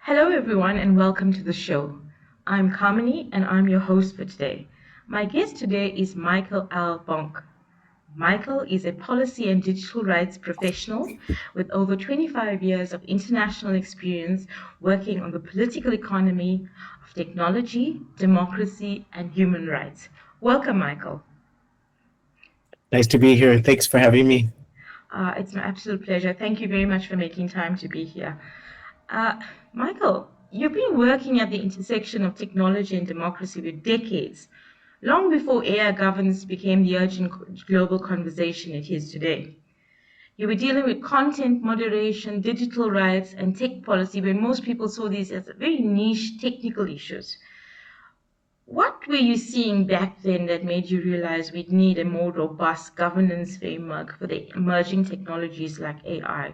Hello, everyone, and welcome to the show. I'm Kamini, and I'm your host for today. My guest today is Michael Al Bonk. Michael is a policy and digital rights professional with over 25 years of international experience working on the political economy of technology, democracy, and human rights. Welcome, Michael. Nice to be here. Thanks for having me. It's my absolute pleasure. Thank you very much for making time to be here. Uh, Michael, you've been working at the intersection of technology and democracy for decades, long before AI governance became the urgent global conversation it is today. You were dealing with content moderation, digital rights, and tech policy when most people saw these as very niche technical issues. What were you seeing back then that made you realize we'd need a more robust governance framework for the emerging technologies like AI?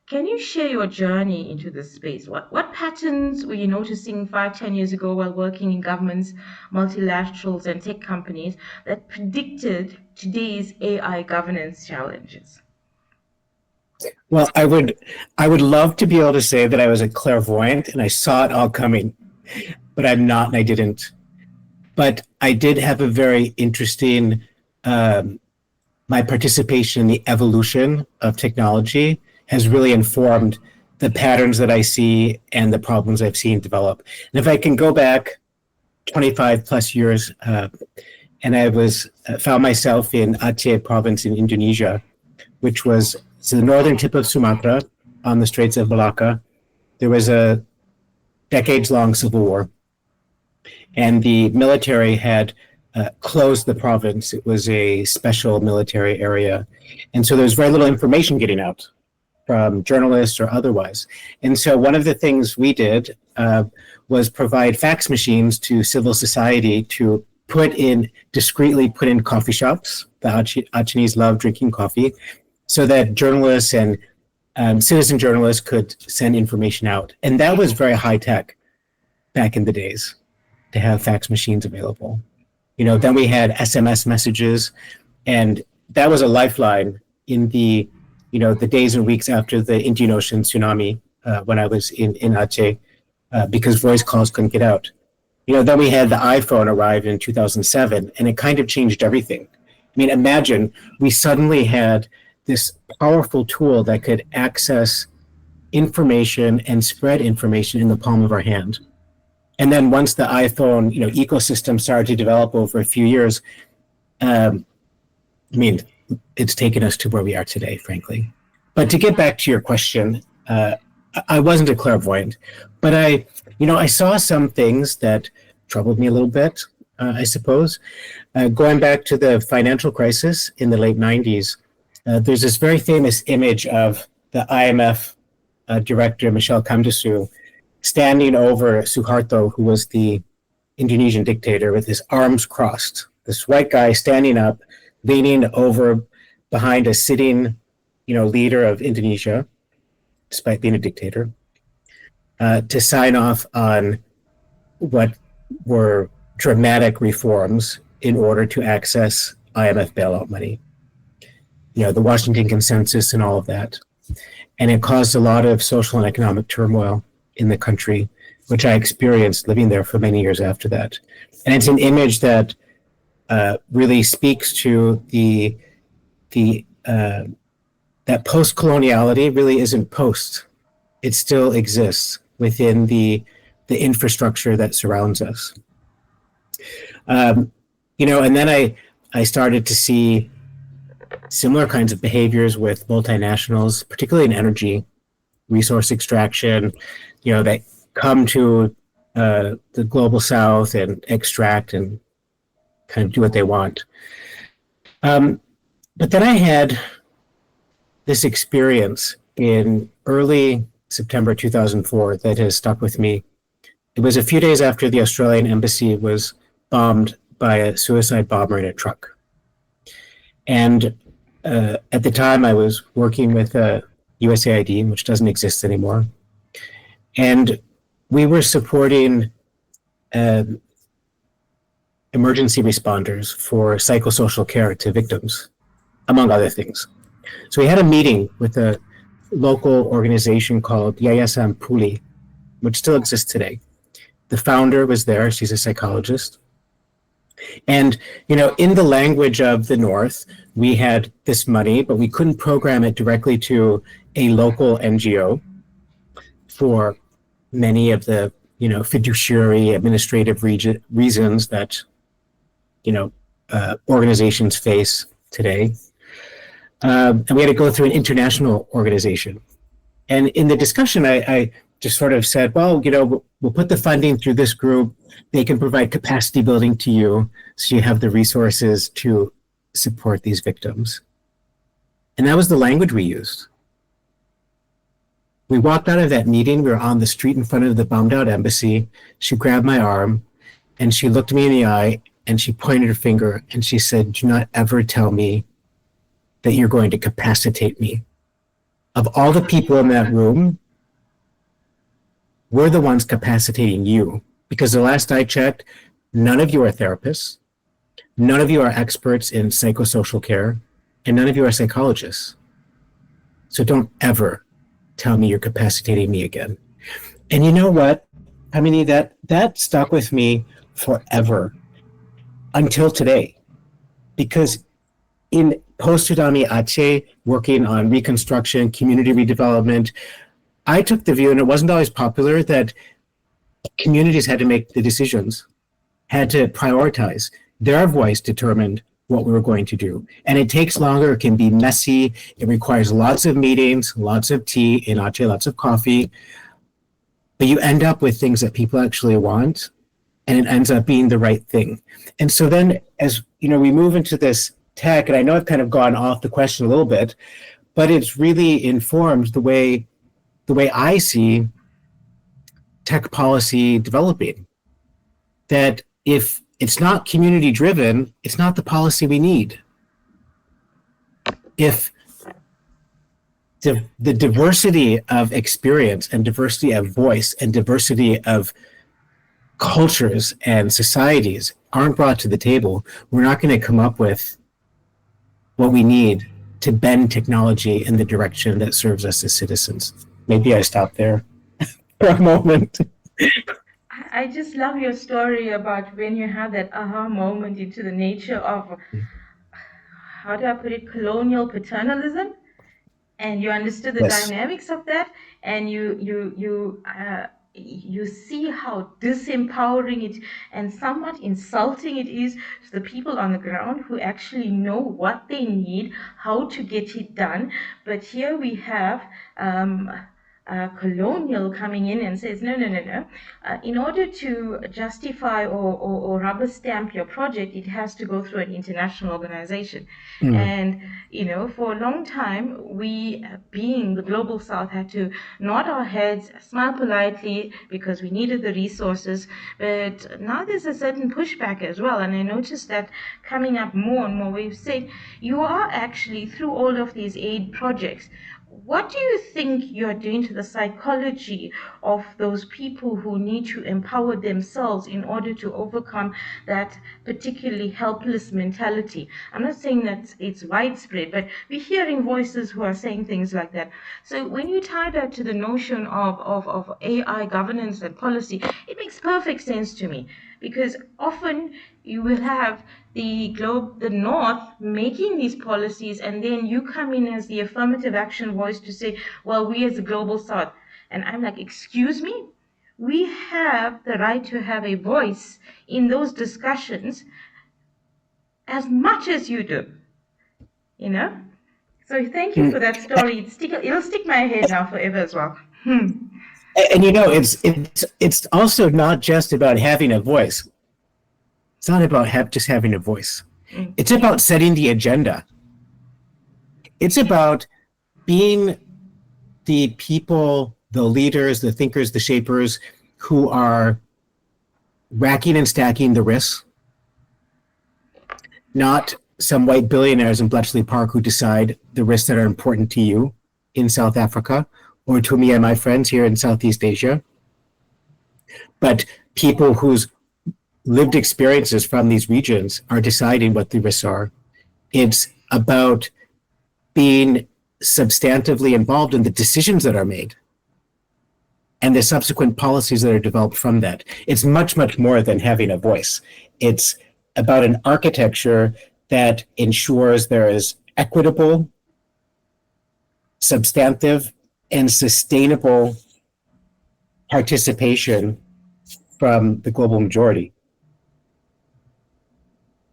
Can you share your journey into this space? What patterns were you noticing 5, 10 years ago while working in governments, multilaterals, and tech companies that predicted today's AI governance challenges? Well, I would love to be able to say that I was a clairvoyant and I saw it all coming, but I'm not and I didn't. But I did have a very interesting my participation in the evolution of technology has really informed the patterns that I see and the problems I've seen develop. And if I can go back 25 plus years, and I found myself in Aceh province in Indonesia, which was the northern tip of Sumatra on the Straits of Malacca. There was a decades-long civil war, and the military had closed the province. It was a special military area, and so there was very little information getting out from journalists or otherwise. And so one of the things we did was provide fax machines to civil society to discreetly put in coffee shops. The Acehnese love drinking coffee, so that journalists and citizen journalists could send information out. And that was very high tech back in the days to have fax machines available. Then we had SMS messages, and that was a lifeline in the days and weeks after the Indian Ocean tsunami when I was in Aceh, because voice calls couldn't get out. Then we had the iPhone arrive in 2007, and it kind of changed everything. I mean, imagine we suddenly had this powerful tool that could access information and spread information in the palm of our hand. And then once the iPhone, ecosystem started to develop over a few years, it's taken us to where we are today, frankly. But to get back to your question, I wasn't a clairvoyant, but I saw some things that troubled me a little bit, I suppose. Going back to the financial crisis in the late 90s, there's this very famous image of the IMF director, Michel Kamdesu, standing over Suharto, who was the Indonesian dictator, with his arms crossed. This white guy standing up, leaning over behind a sitting, leader of Indonesia, despite being a dictator, to sign off on what were dramatic reforms in order to access IMF bailout money. The Washington Consensus and all of that. And it caused a lot of social and economic turmoil in the country, which I experienced living there for many years after that. And it's an image that really speaks to that post-coloniality really isn't post. It still exists within the infrastructure that surrounds us. And then I started to see similar kinds of behaviors with multinationals, particularly in energy, resource extraction, that come to the global south and extract and kind of do what they want. But then I had this experience in early September 2004 that has stuck with me. It was a few days after the Australian embassy was bombed by a suicide bomber in a truck. And at the time, I was working with USAID, which doesn't exist anymore. And we were supporting emergency responders for psychosocial care to victims, among other things. So we had a meeting with a local organization called Yayasan Puli, which still exists today. The founder was there. She's a psychologist. And, in the language of the North, we had this money, but we couldn't program it directly to a local NGO for many of the, fiduciary administrative reasons that, organizations face today. And we had to go through an international organization. And in the discussion, I just sort of said, well, we'll put the funding through this group. They can provide capacity building to you so you have the resources to support these victims. And that was the language we used. We walked out of that meeting. We were on the street in front of the bombed out embassy. She grabbed my arm and she looked me in the eye and she pointed her finger and she said, do not ever tell me that you're going to capacitate me. Of all the people in that room, we're the ones capacitating you. Because the last I checked, none of you are therapists, none of you are experts in psychosocial care, and none of you are psychologists. So don't ever tell me you're capacitating me again. And you know what? I mean, that stuck with me forever until today. Because in post-tsunami Aceh, working on reconstruction, community redevelopment, I took the view, and it wasn't always popular, that communities had to make the decisions, had to prioritize. Their voice determined what we were going to do. And it takes longer, it can be messy, it requires lots of meetings, lots of tea, in Aceh, lots of coffee, but you end up with things that people actually want, and it ends up being the right thing. And so then, as we move into this tech, and I know I've kind of gone off the question a little bit, but it's really informed the way I see tech policy developing. That if it's not community driven, it's not the policy we need. If the diversity of experience and diversity of voice and diversity of cultures and societies aren't brought to the table, we're not going to come up with what we need to bend technology in the direction that serves us as citizens. Maybe I stop there for a moment. I just love your story about when you had that aha moment into the nature of, how do I put it, colonial paternalism, and you understood the Yes. dynamics of that, and you see how disempowering it and somewhat insulting it is to the people on the ground who actually know what they need, how to get it done. But here we have colonial coming in and says, no. In order to justify or rubber stamp your project, it has to go through an international organization. And, for a long time, we, being the global South, had to nod our heads, smile politely because we needed the resources. But now there's a certain pushback as well. And I noticed that coming up more and more. We've said, you are actually, through all of these aid projects, what do you think you're doing to the psychology of those people who need to empower themselves in order to overcome that particularly helpless mentality? I'm not saying that it's widespread, but we're hearing voices who are saying things like that. So when you tie that to the notion of AI governance and policy, it makes perfect sense to me, because often you will have the North making these policies, and then you come in as the affirmative action voice to say, well, we as the global South. And I'm like, excuse me? We have the right to have a voice in those discussions as much as you do, So thank you for that story. It'll stick my head now forever as well. And it's also not just about having a voice. It's not about just having a voice. It's about setting the agenda. It's about being the people, the leaders, the thinkers, the shapers who are racking and stacking the risks, not some white billionaires in Bletchley Park who decide the risks that are important to you in South Africa or to me and my friends here in Southeast Asia, but people whose lived experiences from these regions are deciding what the risks are. It's about being substantively involved in the decisions that are made. and the subsequent policies that are developed from that. It's much, much more than having a voice. It's about an architecture that ensures there is equitable, substantive, and sustainable participation from the global majority.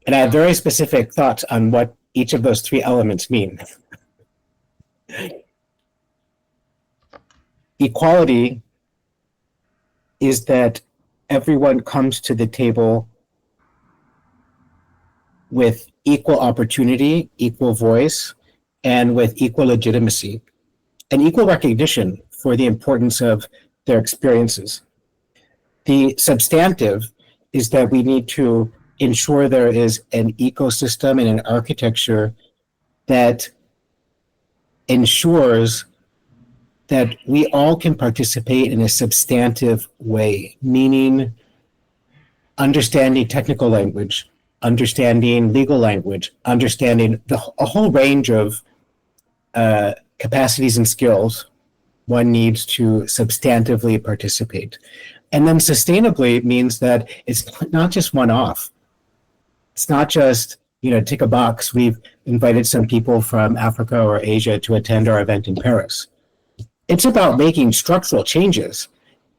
And I have very specific thoughts on what each of those three elements mean. Equality is that everyone comes to the table with equal opportunity, equal voice, and with equal legitimacy, and equal recognition for the importance of their experiences. The substantive is that we need to ensure there is an ecosystem and an architecture that ensures that we all can participate in a substantive way, meaning understanding technical language, understanding legal language, understanding a whole range of capacities and skills one needs to substantively participate. And then sustainably means that it's not just one-off. It's not just, tick a box. We've invited some people from Africa or Asia to attend our event in Paris. It's about making structural changes.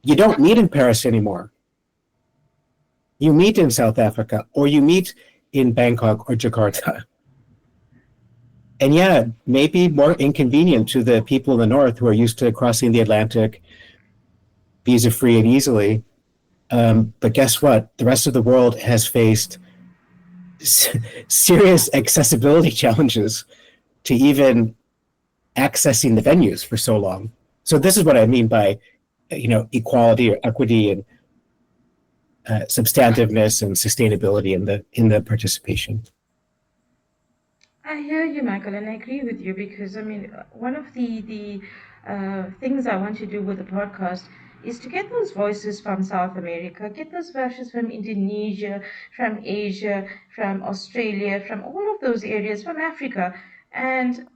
You don't meet in Paris anymore. You meet in South Africa, or you meet in Bangkok or Jakarta. And yeah, maybe more inconvenient to the people in the North who are used to crossing the Atlantic visa-free and easily. But guess what? The rest of the world has faced serious accessibility challenges to even accessing the venues for so long. So this is what I mean by, equality or equity and substantiveness and sustainability in the participation. I hear you, Michael, and I agree with you because one of the things I want to do with the podcast is to get those voices from South America, get those voices from Indonesia, from Asia, from Australia, from all of those areas, from Africa, and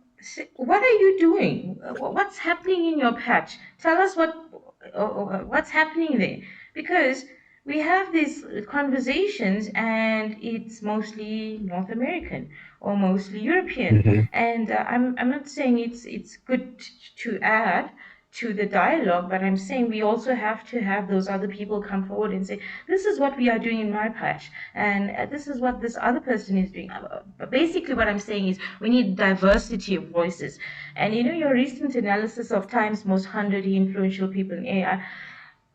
what are you doing? What's happening in your patch? Tell us what's happening there, because we have these conversations and it's mostly North American or mostly European. Mm-hmm. And I'm not saying it's good to add to the dialogue, but I'm saying we also have to have those other people come forward and say, this is what we are doing in my patch, and this is what this other person is doing. Basically, what I'm saying is we need diversity of voices. And your recent analysis of Time's most 100 influential people in AI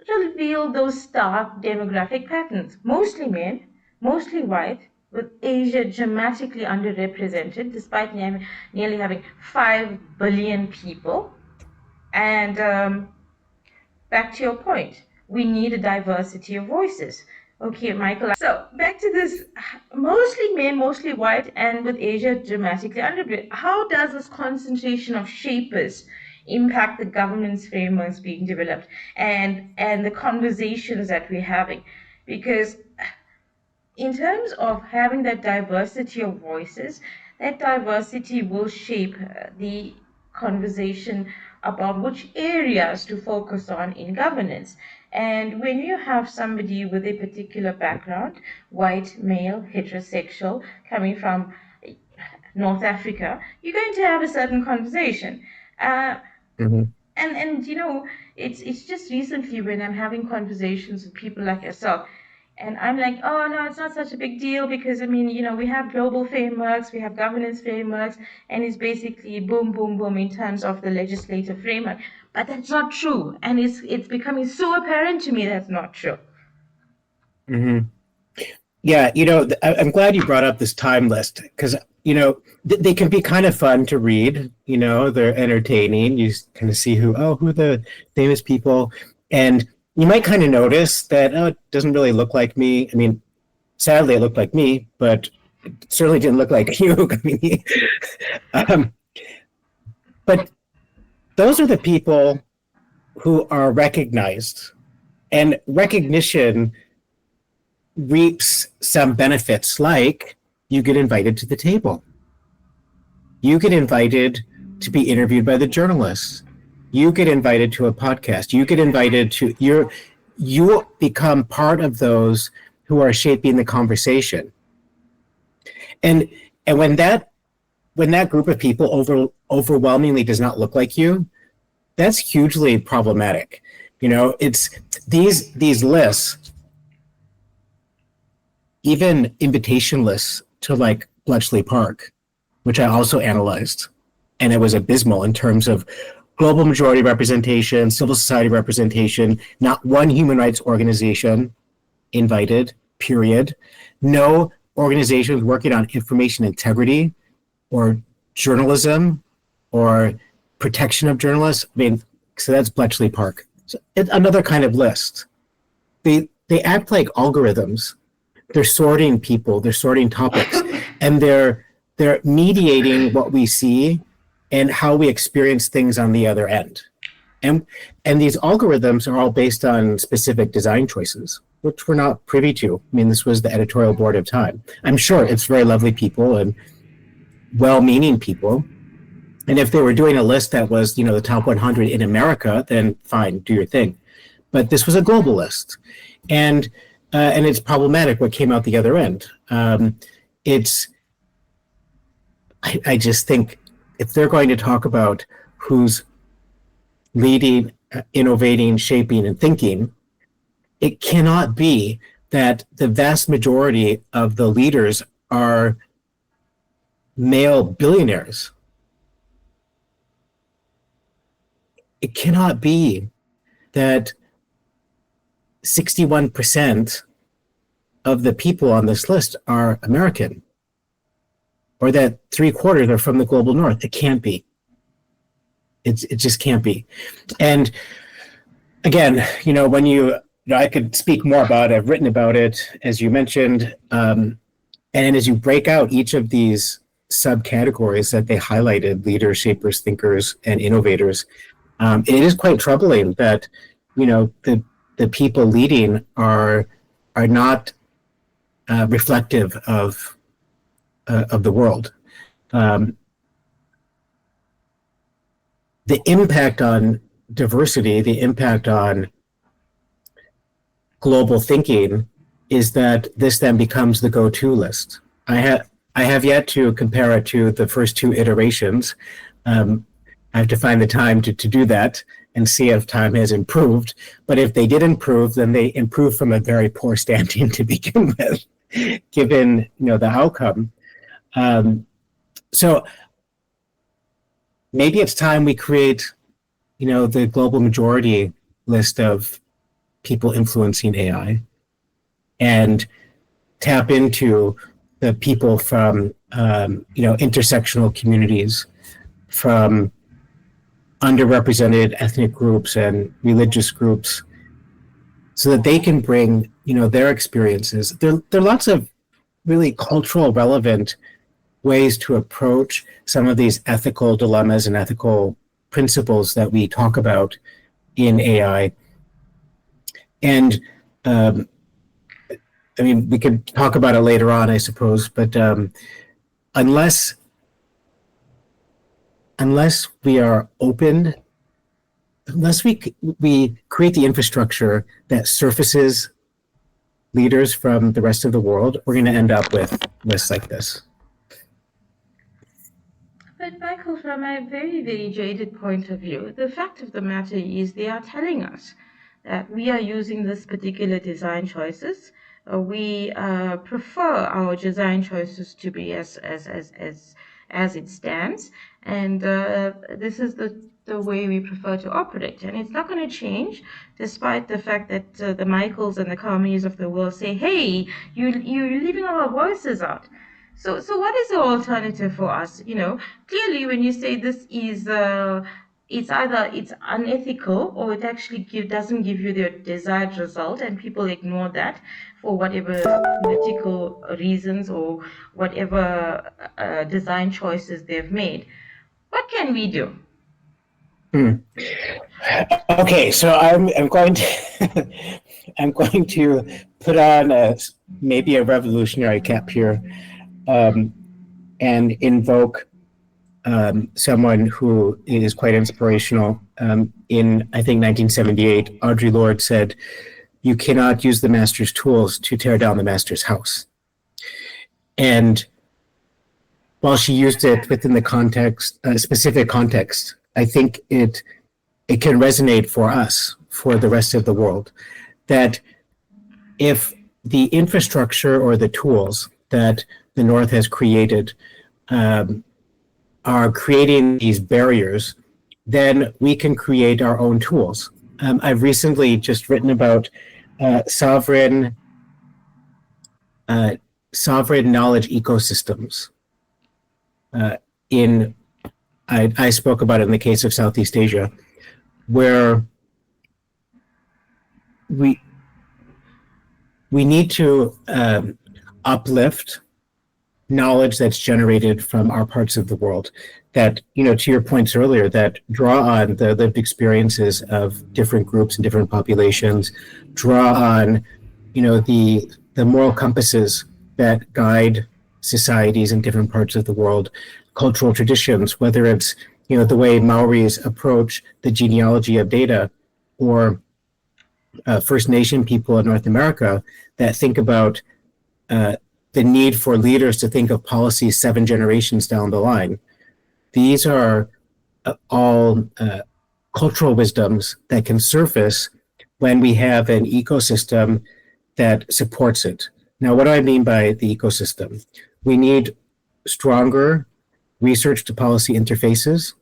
revealed those stark demographic patterns. Mostly men, mostly white, with Asia dramatically underrepresented, despite nearly having 5 billion people. And back to your point, we need a diversity of voices. Okay, Michael. So back to this, mostly men, mostly white, and with Asia dramatically underrepresented. How does this concentration of shapers impact the governance frameworks being developed and the conversations that we're having? Because in terms of having that diversity of voices, that diversity will shape the conversation about which areas to focus on in governance. And when you have somebody with a particular background, white, male, heterosexual, coming from North Africa, you're going to have a certain conversation. Mm-hmm. And it's just recently when I'm having conversations with people like yourself, and I'm like, oh no, it's not such a big deal because we have global frameworks, we have governance frameworks, and it's basically boom, boom, boom in terms of the legislative framework. But that's not true, and it's becoming so apparent to me that's not true. Mm-hmm. Yeah, I'm glad you brought up this time list because they can be kind of fun to read. They're entertaining. You kind of see who the famous people, and you might kind of notice that, it doesn't really look like me. I mean, sadly, it looked like me, but it certainly didn't look like you. But those are the people who are recognized, and recognition reaps some benefits, like you get invited to the table. You get invited to be interviewed by the journalists. You get invited to a podcast. You get invited to you become part of those who are shaping the conversation. And when that group of people overwhelmingly does not look like you, that's hugely problematic. It's these lists, even invitation lists to like Bletchley Park, which I also analyzed, and it was abysmal in terms of global majority representation, civil society representation, not one human rights organization invited, period. No organizations working on information integrity or journalism or protection of journalists. I mean, so that's Bletchley Park. So it's another kind of list. They act like algorithms. They're sorting people, they're sorting topics, and they're mediating what we see and how we experience things on the other end. And these algorithms are all based on specific design choices, which we're not privy to. I mean, this was the editorial board of Time. I'm sure it's very lovely people and well-meaning people. And if they were doing a list that was, the top 100 in America, then fine, do your thing. But this was a global list. And it's problematic what came out the other end. I just think if they're going to talk about who's leading, innovating, shaping, and thinking, it cannot be that the vast majority of the leaders are male billionaires. It cannot be that 61% of the people on this list are American, or that 3/4 are from the global north. It can't be. It just can't be. And again, when I could speak more about it, I've written about it, as you mentioned, and as you break out each of these subcategories that they highlighted, leaders, shapers, thinkers, and innovators, it is quite troubling that, the people leading are not reflective of the world. The impact on diversity, the impact on global thinking is that this then becomes the go-to list. I have yet to compare it to the first two iterations. I have to find the time to do that and see if time has improved. But if they did improve, then they improved from a very poor standing to begin with, given the outcome. So maybe it's time we create, the global majority list of people influencing AI and tap into the people from, intersectional communities, from underrepresented ethnic groups and religious groups, so that they can bring, their experiences. There are lots of really cultural relevant ways to approach some of these ethical dilemmas and ethical principles that we talk about in AI. And we could talk about it later on, I suppose, but unless we are open, unless we create the infrastructure that surfaces leaders from the rest of the world, we're going to end up with lists like this. But Michael, from a very, very jaded point of view, the fact of the matter is they are telling us that we are using this particular design choices. We prefer our design choices to be as it stands, and this is the way we prefer to operate, and it's not going to change, despite the fact that the Michaels and the Carmies of the world say, "Hey, you're leaving our voices out." So what is the alternative for us? Clearly, when you say this is, it's either it's unethical or it actually doesn't give you the desired result, and people ignore that for whatever political reasons or whatever design choices they've made. What can we do? Okay, so I'm going to I'm going to put on maybe a revolutionary cap here, and invoke someone who is quite inspirational. In, I think, 1978, Audre Lorde said, "You cannot use the master's tools to tear down the master's house." And while she used it within the context, specific context, I think it can resonate for us, for the rest of the world, that if the infrastructure or the tools that the North has created are creating these barriers, then we can create our own tools. I've recently just written about sovereign knowledge ecosystems. I spoke about it in the case of Southeast Asia, where we need to uplift knowledge that's generated from our parts of the world that, to your points earlier, that draw on the lived experiences of different groups and different populations, draw on, the moral compasses that guide societies in different parts of the world, cultural traditions, whether it's, the way Maoris approach the genealogy of data, or First Nation people in North America that think about the need for leaders to think of policies 7 generations down the line. These are all cultural wisdoms that can surface when we have an ecosystem that supports it. Now, what do I mean by the ecosystem? We need stronger research to policy interfaces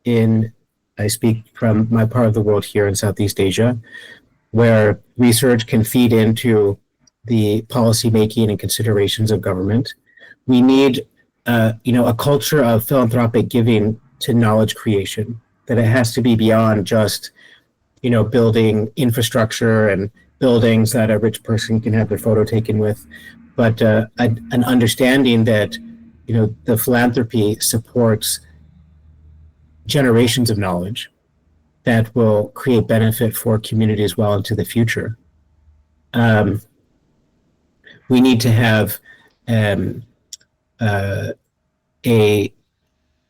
I speak from my part of the world here in Southeast Asia, where research can feed into the policy making and considerations of government. We need, a culture of philanthropic giving to knowledge creation, that it has to be beyond just, building infrastructure and buildings that a rich person can have their photo taken with, but an understanding that, the philanthropy supports generations of knowledge that will create benefit for communities well into the future. We need to have a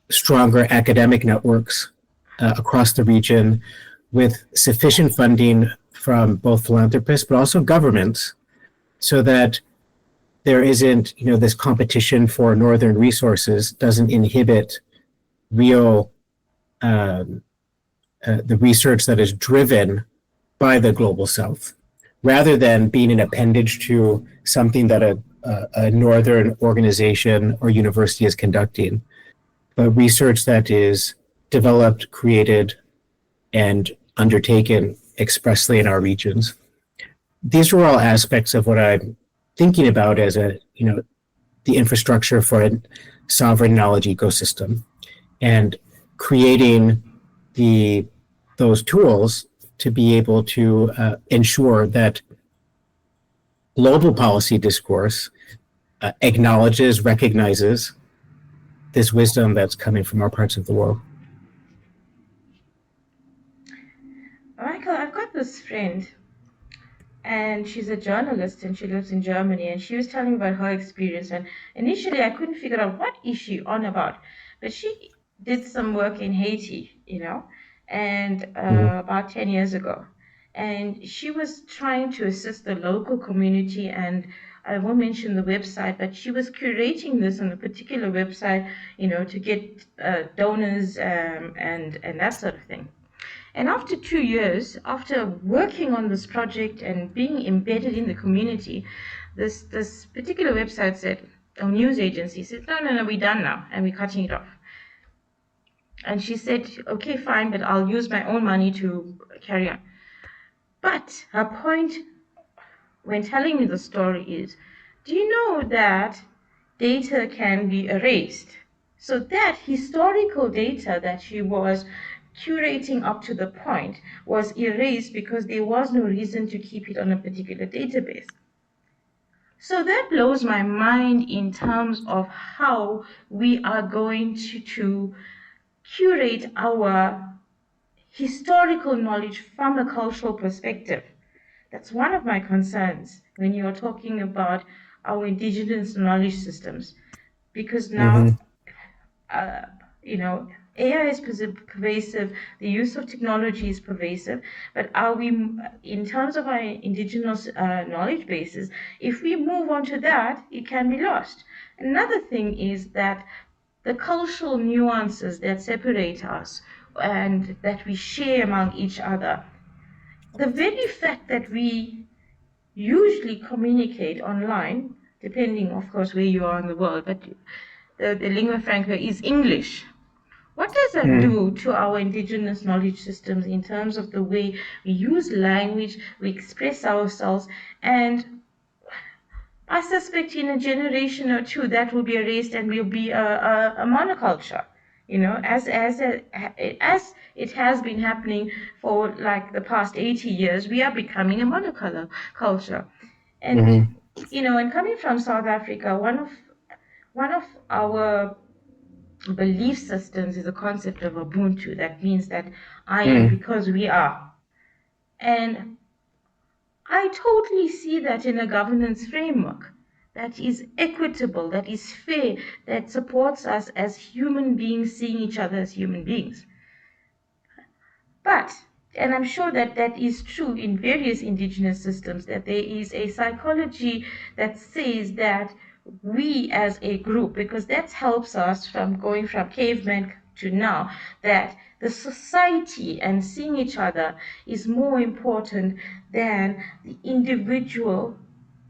stronger academic networks across the region with sufficient funding from both philanthropists, but also governments, so that there isn't, this competition for northern resources doesn't inhibit real the research that is driven by the global south, rather than being an appendage to something that a northern organization or university is conducting, but research that is developed, created, and undertaken expressly in our regions. These are all aspects of what I'm thinking about as the infrastructure for a sovereign knowledge ecosystem, and creating those tools to be able to ensure that global policy discourse acknowledges, recognizes this wisdom that's coming from our parts of the world. Michael, I've got this friend, and she's a journalist, and she lives in Germany, and she was telling me about her experience. And initially, I couldn't figure out what is she on about, but she did some work in Haiti, and about 10 years ago. And she was trying to assist the local community, and I won't mention the website, but she was curating this on a particular website, to get donors and that sort of thing. And after 2 years, after working on this project and being embedded in the community, this particular website said, or news agency said, no, we're done now, and we're cutting it off. And she said, okay, fine, but I'll use my own money to carry on. But her point when telling me the story is, do you know that data can be erased? So that historical data that she was curating up to the point was erased because there was no reason to keep it on a particular database. So that blows my mind in terms of how we are going to curate our historical knowledge from a cultural perspective. That's one of my concerns when you're talking about our indigenous knowledge systems, because now AI is pervasive, the use of technology is pervasive, but are we, in terms of our indigenous knowledge bases, if we move on to that, it can be lost. Another thing is that the cultural nuances that separate us and that we share among each other, the very fact that we usually communicate online, depending, of course, where you are in the world, but the lingua franca is English. What does that do to our indigenous knowledge systems in terms of the way we use language, we express ourselves, and I suspect in a generation or two that will be erased and will be a monoculture, as it has been happening for like the past 80 years, we are becoming a monocolor culture. And, and coming from South Africa, one of our belief systems is the concept of Ubuntu. That means that I am because we are. And I totally see that in a governance framework that is equitable, that is fair, that supports us as human beings, seeing each other as human beings. But, and I'm sure that that is true in various indigenous systems, that there is a psychology that says that we as a group, because that helps us from going from cavemen to now, that the society and seeing each other is more important than the individual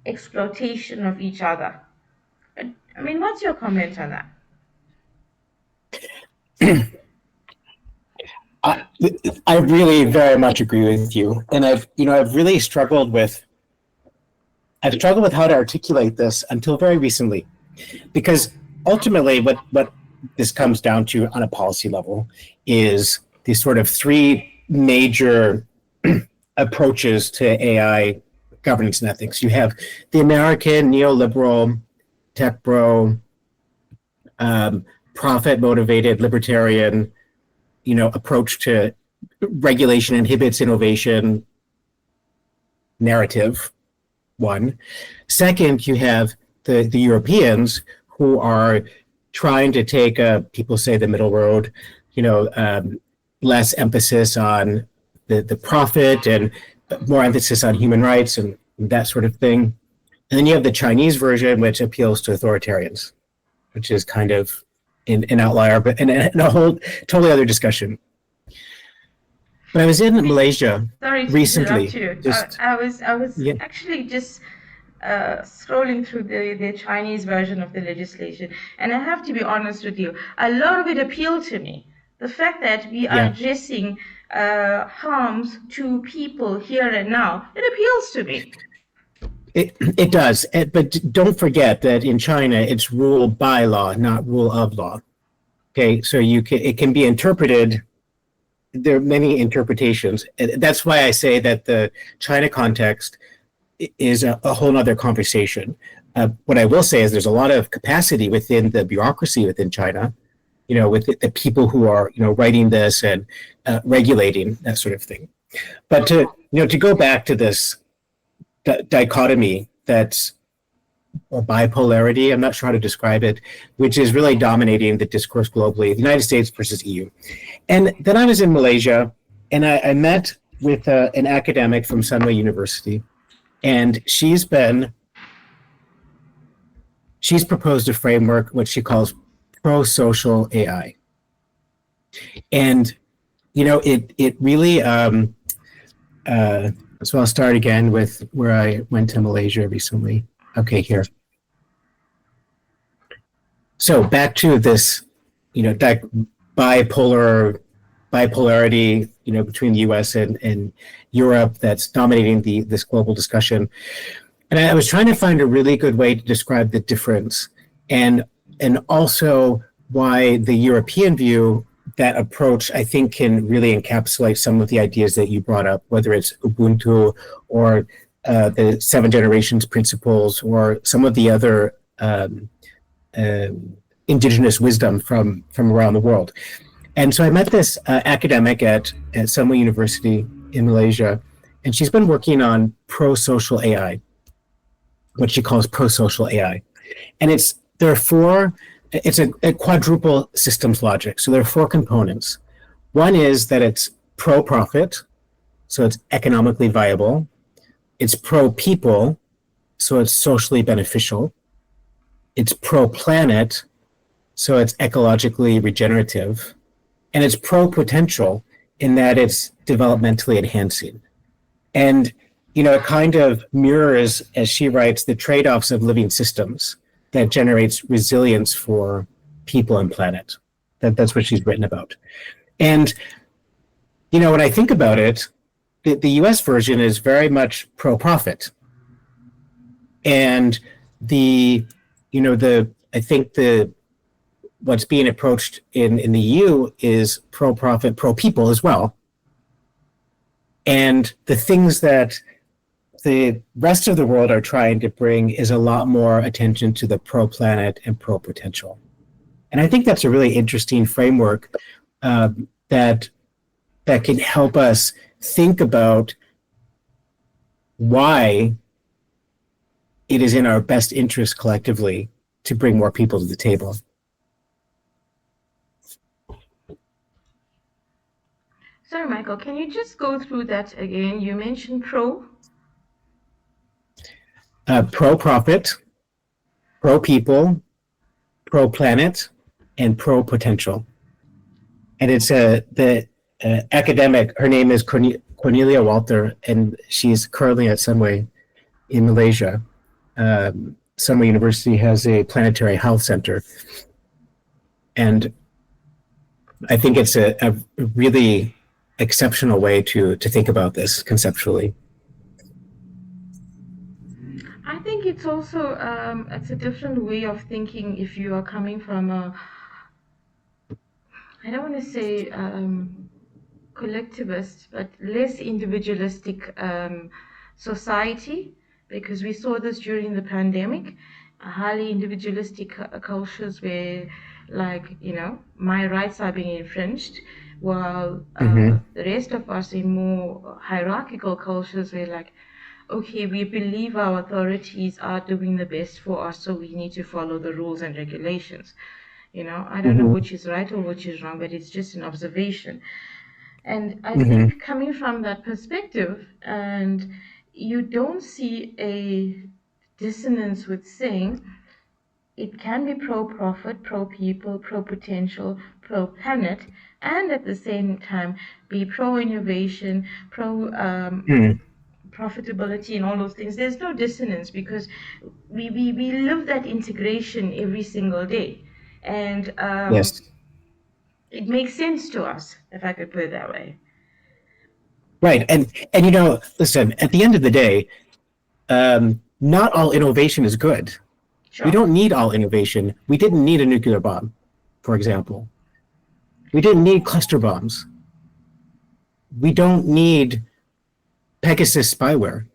exploitation of each other. I mean, what's your comment on that? I really very much agree with you, and I've really struggled with how to articulate this until very recently, because ultimately what this comes down to on a policy level is these sort of three major approaches to AI governance and ethics. You have the American neoliberal, tech bro, profit motivated libertarian, approach to regulation inhibits innovation narrative. One. Second, you have the Europeans who are trying to take people say the middle road, less emphasis on the profit and more emphasis on human rights and that sort of thing. And then you have the Chinese version, which appeals to authoritarians, which is kind of an outlier, but in a whole totally other discussion. But I was in Malaysia recently. I was actually just scrolling through the Chinese version of the legislation, and I have to be honest with you, a lot of it appealed to me. The fact that we are addressing harms to people here and now, it appeals to me. It does, but don't forget that in China, it's rule by law, not rule of law. Okay, so it can be interpreted. There are many interpretations. That's why I say that the China context is a whole other conversation. What I will say is there's a lot of capacity within the bureaucracy within China, with the people who are, writing this and regulating that sort of thing. But to go back to this dichotomy or bipolarity, I'm not sure how to describe it, which is really dominating the discourse globally, the United States versus EU. And then I was in Malaysia, and I met with an academic from Sunway University, and she's proposed a framework which she calls pro-social AI. And, it really, so I'll start again with where I went to Malaysia recently. Okay, here. So back to this, bipolarity, between the U.S. and Europe that's dominating this global discussion. And I was trying to find a really good way to describe the difference, and also why the European view, that approach, I think, can really encapsulate some of the ideas that you brought up, whether it's Ubuntu or the 7 generations principles or some of the other indigenous wisdom from around the world. And so I met this academic at Sunway University in Malaysia, and she's been working on pro-social AI, what she calls pro-social AI. And there are 4 it's a quadruple systems logic. So there are four components. One is that it's pro-profit, so it's economically viable. It's pro-people, so it's socially beneficial. It's pro-planet, so it's ecologically regenerative. And it's pro-potential in that it's developmentally enhancing. And, it kind of mirrors, as she writes, the trade-offs of living systems that generates resilience for people and planet. That's what she's written about. And, when I think about it, the US version is very much pro-profit. And I think what's being approached in the EU is pro-profit, pro-people as well. And the things that the rest of the world are trying to bring is a lot more attention to the pro-planet and pro-potential. And I think that's a really interesting framework that can help us think about why it is in our best interest collectively to bring more people to the table. Sorry, Michael, can you just go through that again? You mentioned pro-profit, pro-people, pro-planet, and pro-potential. And it's the academic, her name is Cornelia Walther, and she's currently at Sunway in Malaysia. Sunway University has a planetary health center. And I think it's a really exceptional way to think about this conceptually. I think it's also it's a different way of thinking if you are coming from I don't want to say collectivist, but less individualistic society, because we saw this during the pandemic. Highly individualistic cultures where, my rights are being infringed, while the rest of us in more hierarchical cultures where okay, we believe our authorities are doing the best for us, so we need to follow the rules and regulations. I don't know which is right or which is wrong, but it's just an observation. And I think coming from that perspective, and you don't see a dissonance with saying it can be pro-profit, pro-people, pro-potential, pro-planet, and at the same time be pro-innovation, profitability and all those things. There's no dissonance because we live that integration every single day. And yes. It makes sense to us, if I could put it that way. Right. And listen, at the end of the day, not all innovation is good. Sure. We don't need all innovation. We didn't need a nuclear bomb, for example. We didn't need cluster bombs. We don't need Pegasus spyware.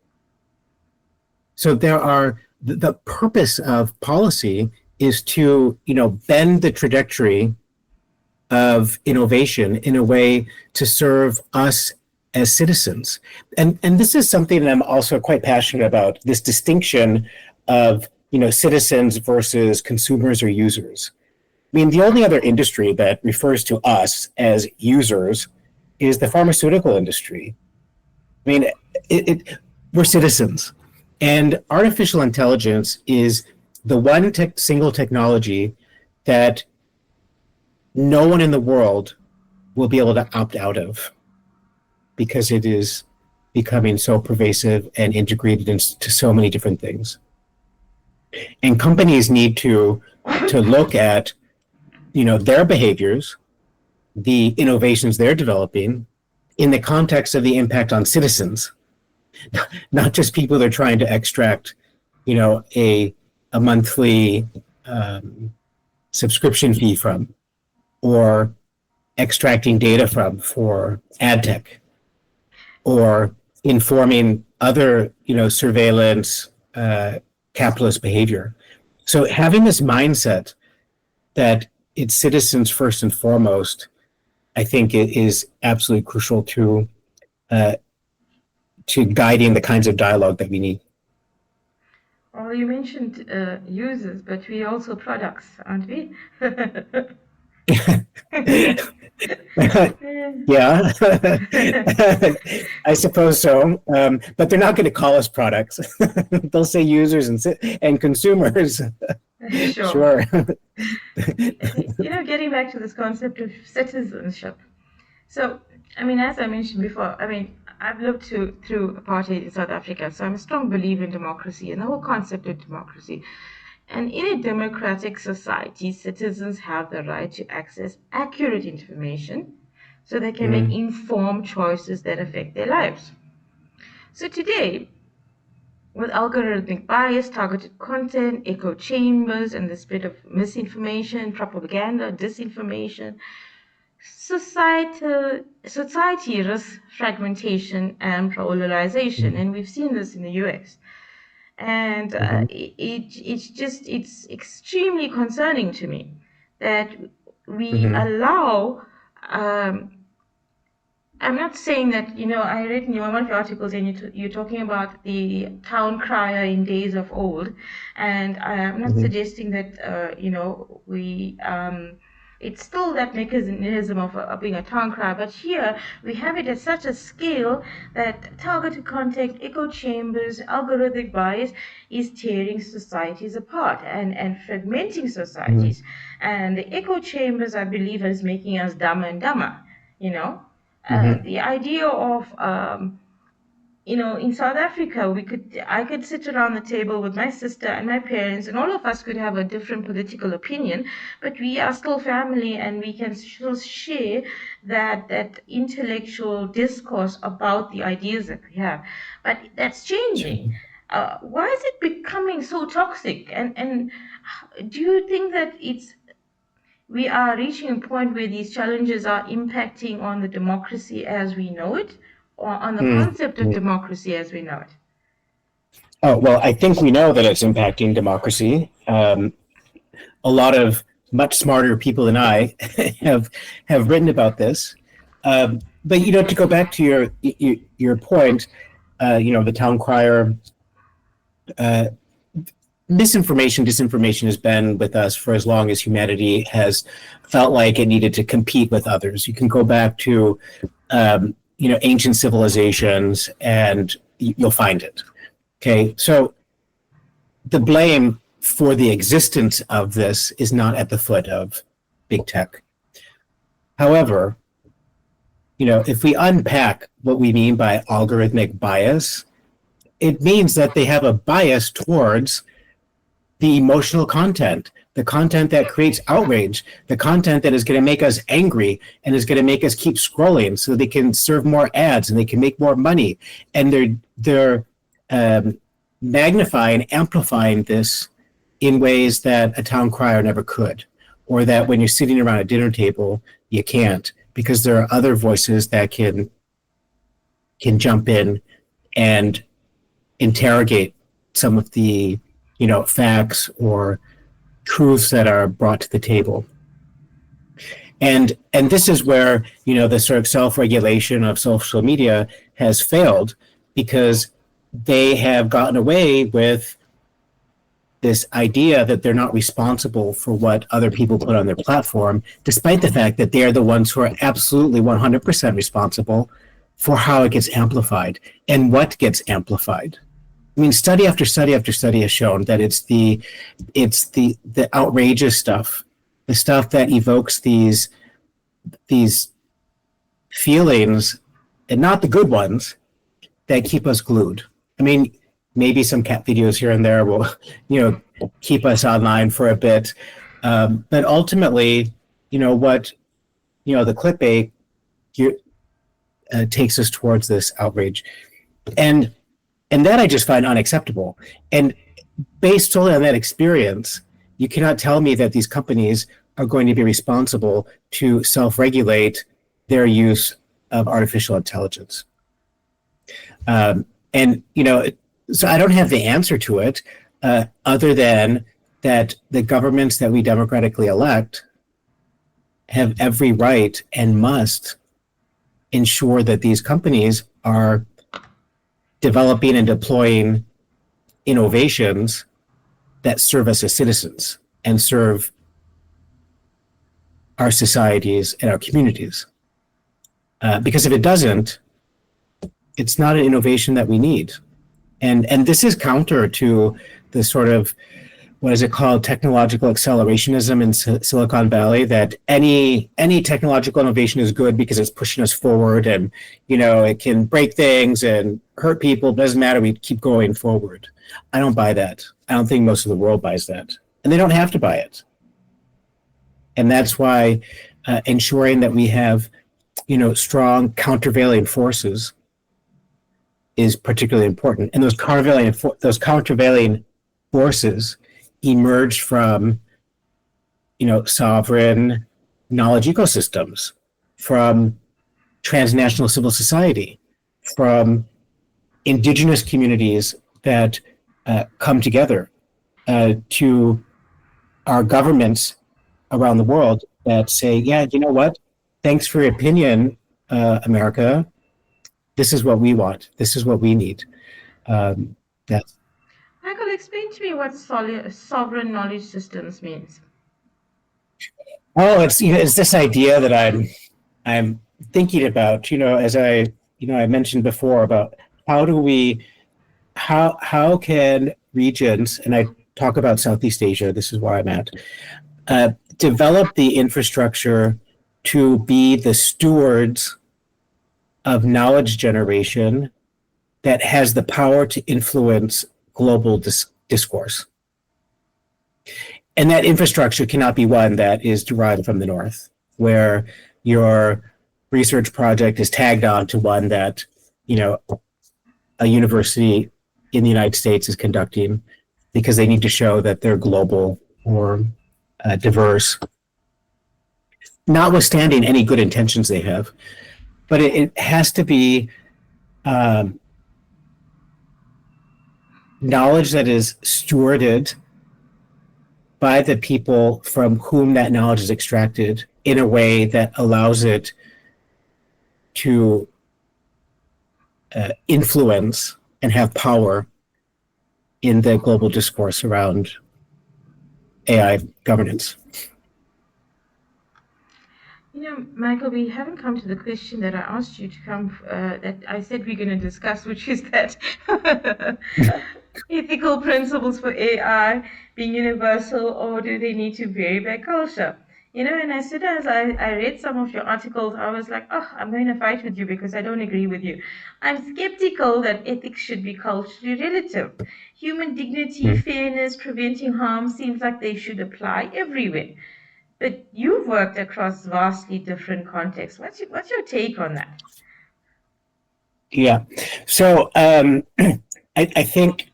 So the purpose of policy is to, bend the trajectory of innovation in a way to serve us as citizens. And this is something that I'm also quite passionate about, this distinction of, citizens versus consumers or users. I mean, the only other industry that refers to us as users is the pharmaceutical industry. I mean, we're citizens. And artificial intelligence is the one single technology that no one in the world will be able to opt out of because it is becoming so pervasive and integrated into so many different things. And companies need to look at, their behaviors, the innovations they're developing in the context of the impact on citizens, not just people they're trying to extract, a monthly subscription fee from, or extracting data from for ad tech, or informing other, surveillance, capitalist behavior. So having this mindset that it's citizens first and foremost, I think it is absolutely crucial to guiding the kinds of dialogue that we need. Well, you mentioned users, but we also products, aren't we? Yeah, I suppose so. But they're not going to call us products. They'll say users and consumers. Sure. Sure. Getting back to this concept of citizenship. So, I mean, as I mentioned before, I mean, I've lived through apartheid in South Africa, so I'm a strong believer in democracy and the whole concept of democracy. And in a democratic society, citizens have the right to access accurate information so they can make informed choices that affect their lives. So today, with algorithmic bias, targeted content, echo chambers, and the spread of misinformation, propaganda, disinformation, society risks fragmentation and polarization, and we've seen this in the US. And it's extremely concerning to me that we allow. I'm not saying that, I read in one of your articles and you're talking about the town crier in days of old, and I'm not suggesting that, it's still that mechanism of being a town crier, but here we have it at such a scale that targeted content, echo chambers, algorithmic bias is tearing societies apart and fragmenting societies. And the echo chambers, I believe, is making us dumber and dumber, the idea of, in South Africa, I could sit around the table with my sister and my parents, and all of us could have a different political opinion, but we are still family, and we can still share that intellectual discourse about the ideas that we have. But that's changing. Why is it becoming so toxic? And do you think that we are reaching a point where these challenges are impacting on the democracy as we know it, or on the concept of democracy as we know it? Oh, well, I think we know that it's impacting democracy. A lot of much smarter people than I have written about this. But, to go back to your point, the town crier, disinformation has been with us for as long as humanity has felt like it needed to compete with others. You can go back to, ancient civilizations and you'll find it. Okay, so the blame for the existence of this is not at the foot of big tech. However, if we unpack what we mean by algorithmic bias, it means that they have a bias towards the emotional content, the content that creates outrage, the content that is going to make us angry and is going to make us keep scrolling so they can serve more ads and they can make more money. And they're magnifying, amplifying this in ways that a town crier never could, or that when you're sitting around a dinner table, you can't, because there are other voices that can jump in and interrogate some of the facts or truths that are brought to the table. And this is where, the sort of self-regulation of social media has failed, because they have gotten away with this idea that they're not responsible for what other people put on their platform, despite the fact that they're the ones who are absolutely 100% responsible for how it gets amplified and what gets amplified. I mean, study after study after study has shown that it's the outrageous stuff, the stuff that evokes these feelings, and not the good ones, that keep us glued. I mean, maybe some cat videos here and there will, keep us online for a bit, but ultimately, what the clickbait takes us towards this outrage, and that I just find unacceptable. And based solely on that experience, you cannot tell me that these companies are going to be responsible to self-regulate their use of artificial intelligence. So I don't have the answer to it, other than that the governments that we democratically elect have every right and must ensure that these companies are developing and deploying innovations that serve us as citizens and serve our societies and our communities. Because if it doesn't, it's not an innovation that we need. And this is counter to the sort of, what is it called, technological accelerationism in Silicon Valley, that any technological innovation is good because it's pushing us forward, and it can break things and hurt people. It doesn't matter, we keep going forward. I don't buy that. I don't think most of the world buys that, and they don't have to buy it. And that's why ensuring that we have strong countervailing forces is particularly important. And those countervailing forces emerged from sovereign knowledge ecosystems, from transnational civil society, from indigenous communities that come together, to our governments around the world that say, yeah, you know what? Thanks for your opinion, America. This is what we want. This is what we need. That's Michael, explain to me what sovereign knowledge systems means. Oh, it's this idea that I'm thinking about. As I mentioned before, about how can regions, and I talk about Southeast Asia. This is where I'm at. Develop the infrastructure to be the stewards of knowledge generation that has the power to influence global discourse. And that infrastructure cannot be one that is derived from the North, where your research project is tagged on to one that, a university in the United States is conducting because they need to show that they're global or diverse, notwithstanding any good intentions they have. But it has to be knowledge that is stewarded by the people from whom that knowledge is extracted in a way that allows it to influence and have power in the global discourse around AI governance. Michael, we haven't come to the question that I asked you to come, that I said we're going to discuss, which is that ethical principles for AI being universal, or do they need to vary by culture? And as soon as I read some of your articles, I was like, oh, I'm going to fight with you because I don't agree with you. I'm skeptical that ethics should be culturally relative. Human dignity, fairness, preventing harm seems like they should apply everywhere. But you've worked across vastly different contexts. What's your take on that? Yeah. So I think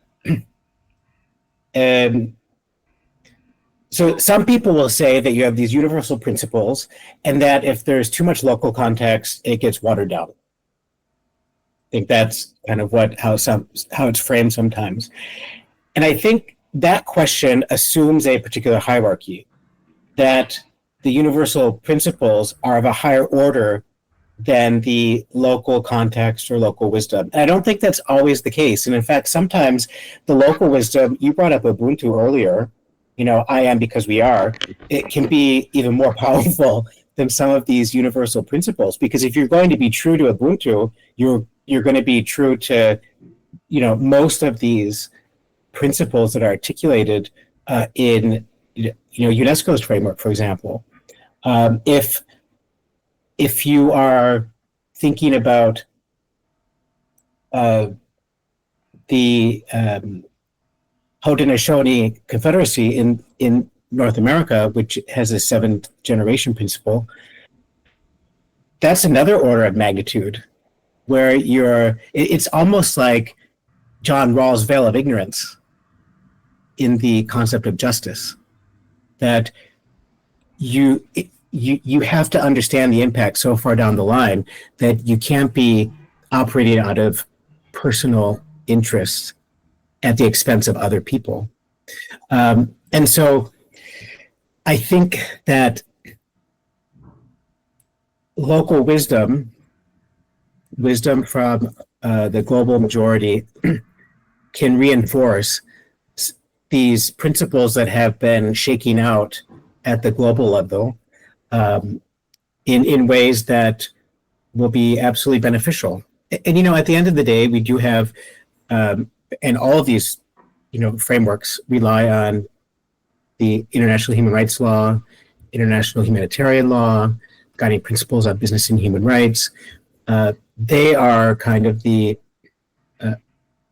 so some people will say that you have these universal principles, and that if there's too much local context, it gets watered down. I think that's kind of how it's framed sometimes. And I think that question assumes a particular hierarchy, that the universal principles are of a higher order than the local context or local wisdom. And I don't think that's always the case. And in fact, sometimes the local wisdom, you brought up Ubuntu earlier, I am because we are, it can be even more powerful than some of these universal principles. Because if you're going to be true to Ubuntu, you're going to be true to, most of these principles that are articulated in UNESCO's framework, for example. If you are thinking about the Haudenosaunee Confederacy in North America, which has a 7th generation principle, that's another order of magnitude, where it's almost like John Rawls' veil of ignorance in the concept of justice, that you have to understand the impact so far down the line that you can't be operating out of personal interests at the expense of other people. And so I think that local wisdom from the global majority can reinforce these principles that have been shaking out at the global level in ways that will be absolutely beneficial. And, at the end of the day, we do have, and all of these, frameworks rely on the international human rights law, international humanitarian law, guiding principles on business and human rights. They are kind of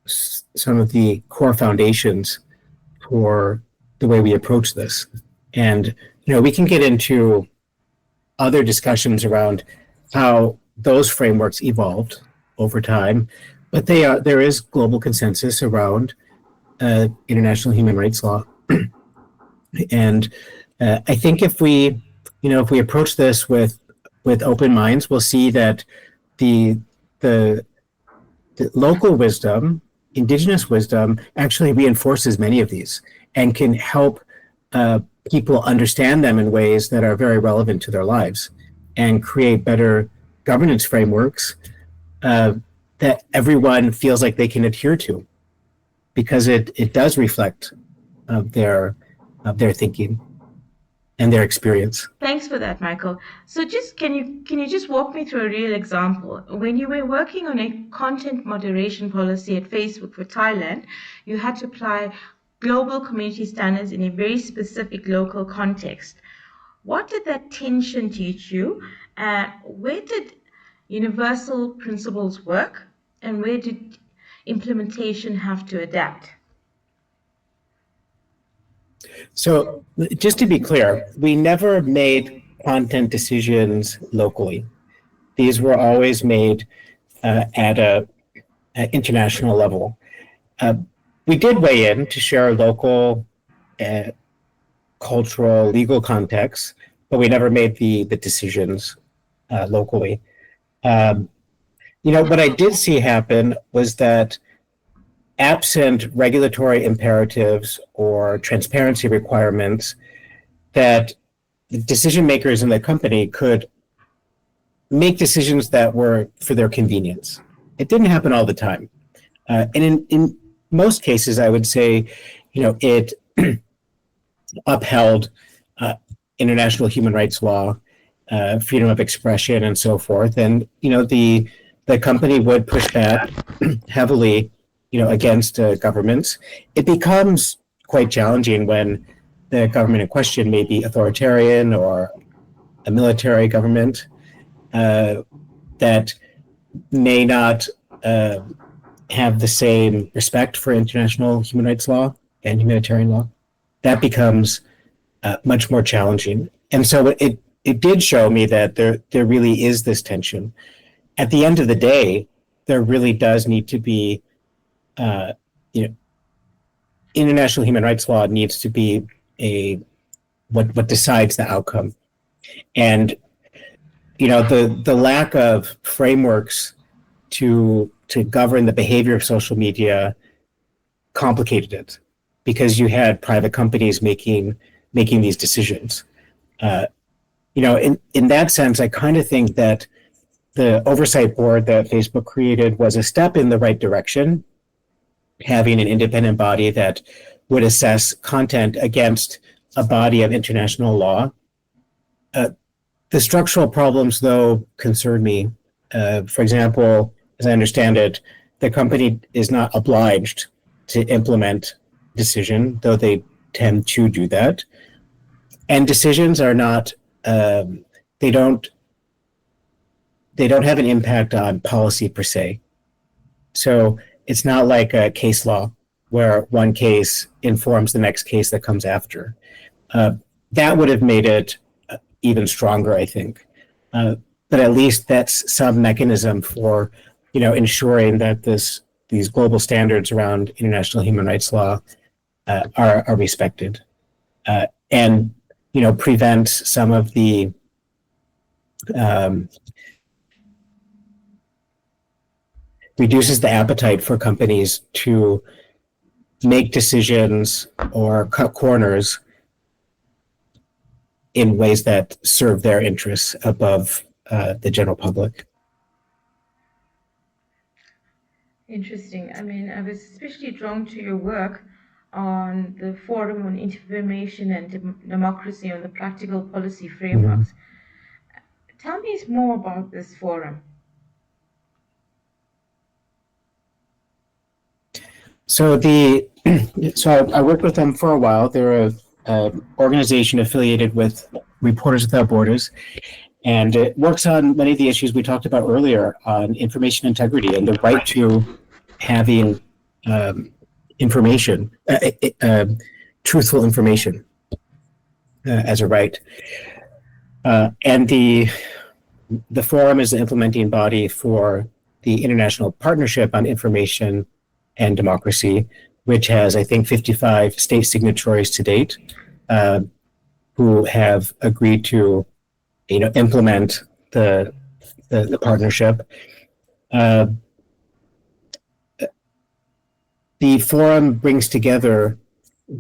some of the core foundations for the way we approach this. And, we can get into other discussions around how those frameworks evolved over time, but there is global consensus around international human rights law. And I think if we approach this with open minds, we'll see that the local wisdom, indigenous wisdom, actually reinforces many of these and can help people understand them in ways that are very relevant to their lives and create better governance frameworks that everyone feels like they can adhere to, because it does reflect their thinking and their experience. Thanks for that, Michael. So can you just walk me through a real example? When you were working on a content moderation policy at Facebook for Thailand, you had to apply global community standards in a very specific local context. What did that tension teach you? Where did universal principles work, and where did implementation have to adapt? So just to be clear, we never made content decisions locally. These were always made at an international level. We did weigh in to share local, cultural, legal context, but we never made the decisions locally. What I did see happen was that absent regulatory imperatives or transparency requirements, that decision makers in the company could make decisions that were for their convenience. It didn't happen all the time. And in most cases, I would say, it upheld international human rights law, freedom of expression, and so forth. And, the company would push back heavily, against governments. It becomes quite challenging when the government in question may be authoritarian or a military government that may not have the same respect for international human rights law and humanitarian law. That becomes much more challenging. And so it did show me that there really is this tension. At the end of the day, there really does need to be, international human rights law needs to be what decides the outcome. And, the lack of frameworks to govern the behavior of social media complicated it, because you had private companies making these decisions. In that sense, I kind of think that the oversight board that Facebook created was a step in the right direction, having an independent body that would assess content against a body of international law. The structural problems, though, concern me. For example, as I understand it, the company is not obliged to implement decision, though they tend to do that. And decisions are not, they don't have an impact on policy per se. So it's not like a case law where one case informs the next case that comes after. That would have made it even stronger, I think. But at least that's some mechanism for, ensuring that these global standards around international human rights law are respected, and prevent some of the reduces the appetite for companies to make decisions or cut corners in ways that serve their interests above the general public. Interesting. I mean, I was especially drawn to your work on the Forum on Information and Democracy on the Practical Policy Frameworks. Tell me more about this forum. So I worked with them for a while. They're an organization affiliated with Reporters Without Borders, and it works on many of the issues we talked about earlier on information integrity and the right to having information, truthful information as a right. And the forum is the implementing body for the International Partnership on Information and Democracy, which has, I think, 55 state signatories to date, who have agreed to, implement the partnership. The forum brings together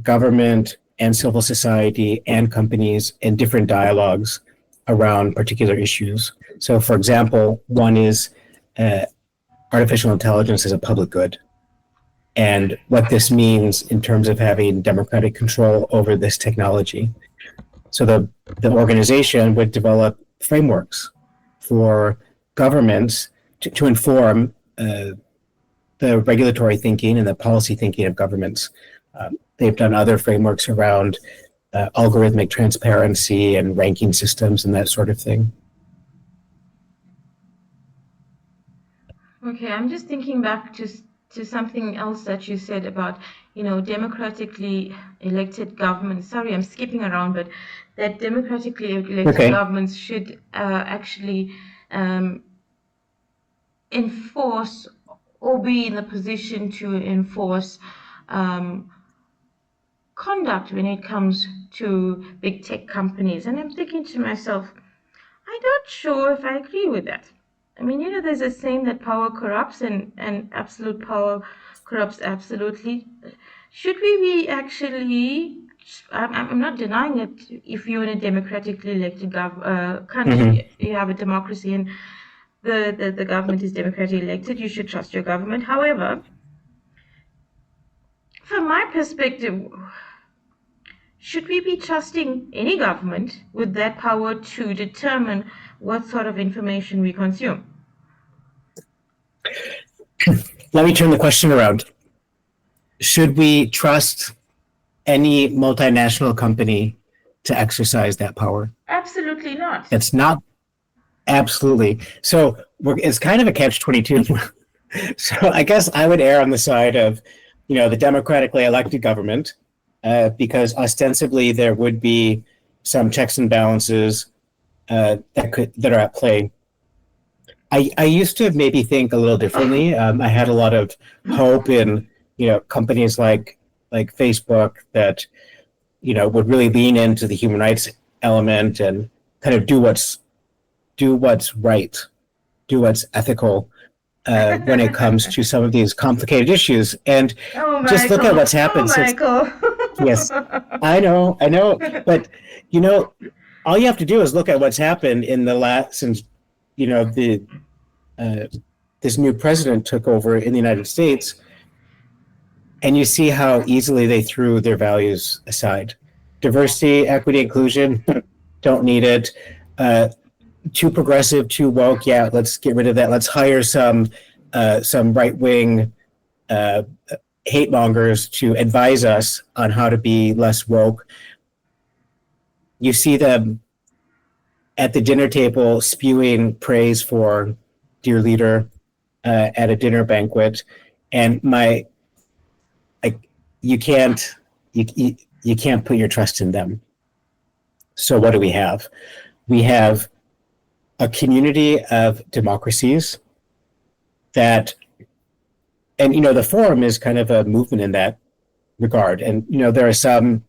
government and civil society and companies in different dialogues around particular issues. So, for example, one is artificial intelligence as a public good, and what this means in terms of having democratic control over this technology. So the organization would develop frameworks for governments to inform the regulatory thinking and the policy thinking of governments. They've done other frameworks around algorithmic transparency and ranking systems and that sort of thing. Okay, I'm just thinking back to something else that you said about, democratically elected governments. Sorry, I'm skipping around, but that democratically elected governments should actually enforce or be in the position to enforce conduct when it comes to big tech companies. And I'm thinking to myself, I'm not sure if I agree with that. I mean, there's a saying that power corrupts and absolute power corrupts absolutely. Should we be actually, I'm not denying that if you're in a democratically elected country, you have a democracy and the government is democratically elected, you should trust your government. However, from my perspective, should we be trusting any government with that power to determine what sort of information we consume? Let me turn the question around. Should we trust any multinational company to exercise that power? Absolutely not. It's not. Absolutely. So it's kind of a catch-22. So I guess I would err on the side of, the democratically elected government, because ostensibly there would be some checks and balances that are at play. I used to maybe think a little differently. I had a lot of hope in, companies like Facebook that, would really lean into the human rights element and kind of do what's right, do what's ethical when it comes to some of these complicated issues. And just look at what's happened since. Yes, I know. But, all you have to do is look at what's happened in the since, this new president took over in the United States, and you see how easily they threw their values aside. Diversity, equity, inclusion, don't need it. Too progressive, too woke. Yeah, let's get rid of that. Let's hire some right-wing hate mongers to advise us on how to be less woke. You see them at the dinner table spewing praise for dear leader at a dinner banquet, and you can't put your trust in them. So what do we have? We have a community of democracies that, and the forum is kind of a movement in that regard. And there are some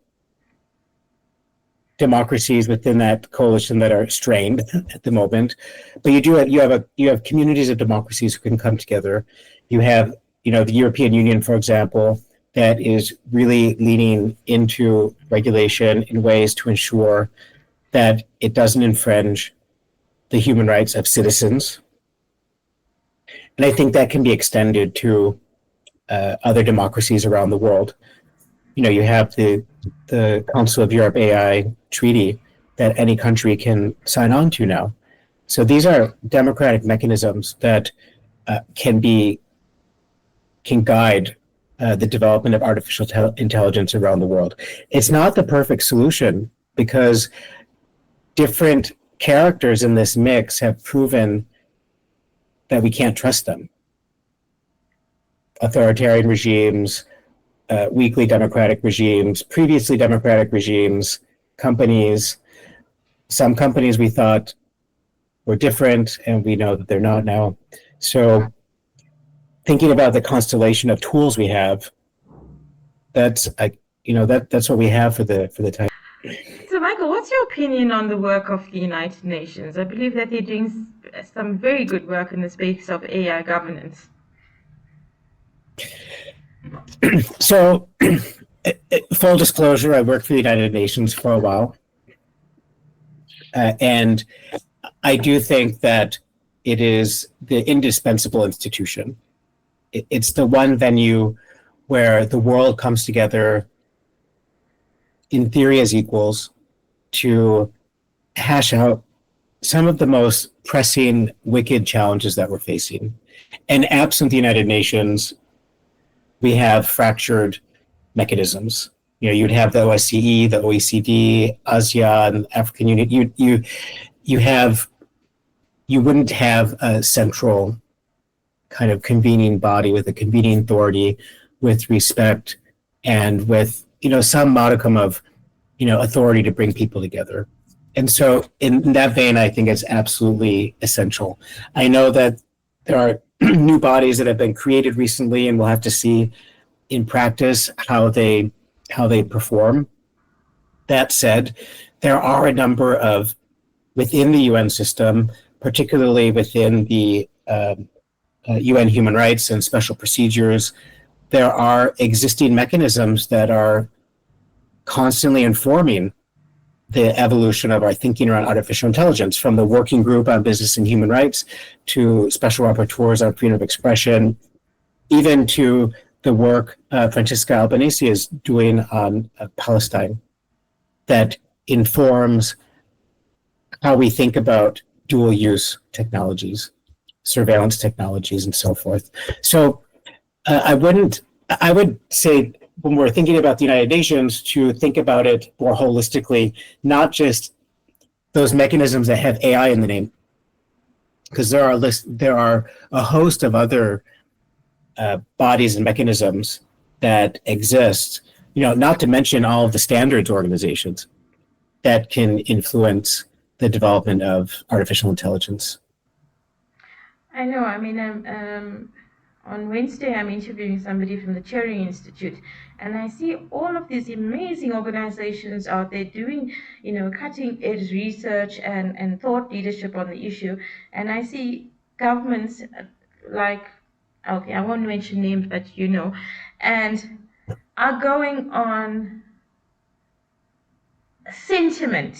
democracies within that coalition that are strained at the moment, but you have communities of democracies who can come together. You have the European Union, for example, that is really leaning into regulation in ways to ensure that it doesn't infringe the human rights of citizens. And I think that can be extended to other democracies around the world. you have the Council of Europe AI treaty that any country can sign on to now. So these are democratic mechanisms that can guide the development of artificial intelligence around the world. It's not the perfect solution because different characters in this mix have proven that we can't trust them. Authoritarian regimes, weakly democratic regimes, previously democratic regimes, companies. Some companies we thought were different, and we know that they're not now. So thinking about the constellation of tools we have, that's what we have for the time. So, Michael, what's your opinion on the work of the United Nations? I believe that they're doing some very good work in the space of AI governance. So, full disclosure, I worked for the United Nations for a while. And I do think that it is the indispensable institution. It's the one venue where the world comes together in theory as equals to hash out some of the most pressing, wicked challenges that we're facing. And absent the United Nations, we have fractured mechanisms. You'd have the OSCE, the OECD, ASEAN, African Union. You wouldn't have a central kind of convening body with a convening authority, with respect, and with some modicum of authority to bring people together. And so in that vein, I think it's absolutely essential. I know that there are new bodies that have been created recently, and we'll have to see in practice how they perform. That said, there are a number of, within the UN system, particularly within the UN human rights and special procedures, there are existing mechanisms that are constantly informing the evolution of our thinking around artificial intelligence, from the working group on business and human rights to special rapporteurs on freedom of expression, even to the work Francesca Albanese is doing on Palestine, that informs how we think about dual use technologies, surveillance technologies, and so forth. So I would say, when we're thinking about the United Nations, to think about it more holistically, not just those mechanisms that have AI in the name, because there are a host of other bodies and mechanisms that exist, not to mention all of the standards organizations that can influence the development of artificial intelligence. I know. I mean, on Wednesday, I'm interviewing somebody from the Turing Institute, and I see all of these amazing organizations out there doing, cutting edge research and thought leadership on the issue. And I see governments like, okay, I won't mention names, but and are going on sentiment.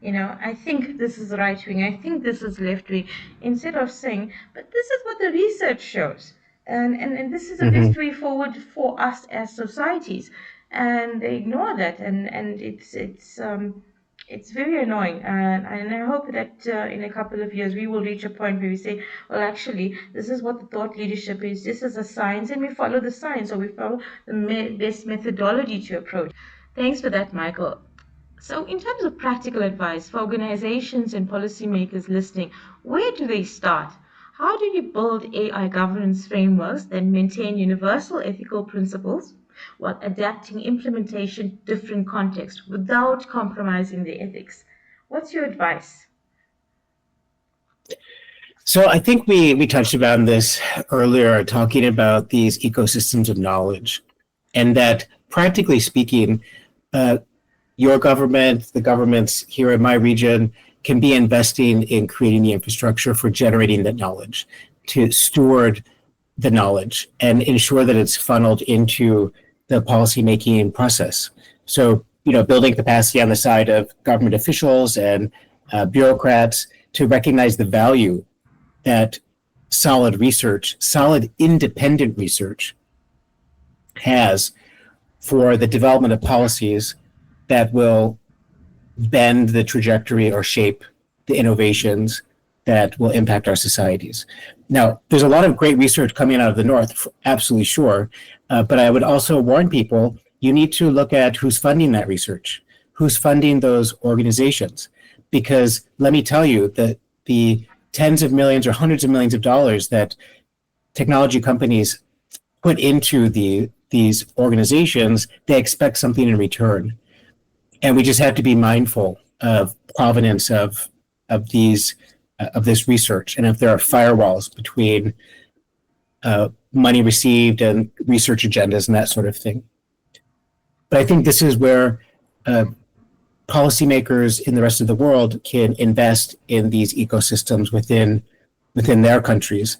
I think this is right wing, I think this is left wing, instead of saying, but this is what the research shows. And this is the best way forward for us as societies, and they ignore that, and it's very annoying. And I hope that in a couple of years we will reach a point where we say, well, actually, this is what the thought leadership is. This is a science, and we follow the science, or we follow the best methodology to approach. Thanks for that, Michael. So, in terms of practical advice for organizations and policymakers listening, where do they start? How do you build AI governance frameworks that maintain universal ethical principles while adapting implementation to different contexts without compromising the ethics? What's your advice? So I think we touched about this earlier, talking about these ecosystems of knowledge, and that practically speaking, your government, the governments here in my region, can be investing in creating the infrastructure for generating that knowledge, to steward the knowledge and ensure that it's funneled into the policymaking process. So, building capacity on the side of government officials and bureaucrats to recognize the value that solid research, solid independent research has for the development of policies that will bend the trajectory or shape the innovations that will impact our societies. Now, there's a lot of great research coming out of the North, absolutely sure, but I would also warn people, you need to look at who's funding that research, who's funding those organizations, because let me tell you that the tens of millions or hundreds of millions of dollars that technology companies put into these organizations, they expect something in return. And we just have to be mindful of provenance of this research, and if there are firewalls between money received and research agendas and that sort of thing. But I think this is where policymakers in the rest of the world can invest in these ecosystems within their countries.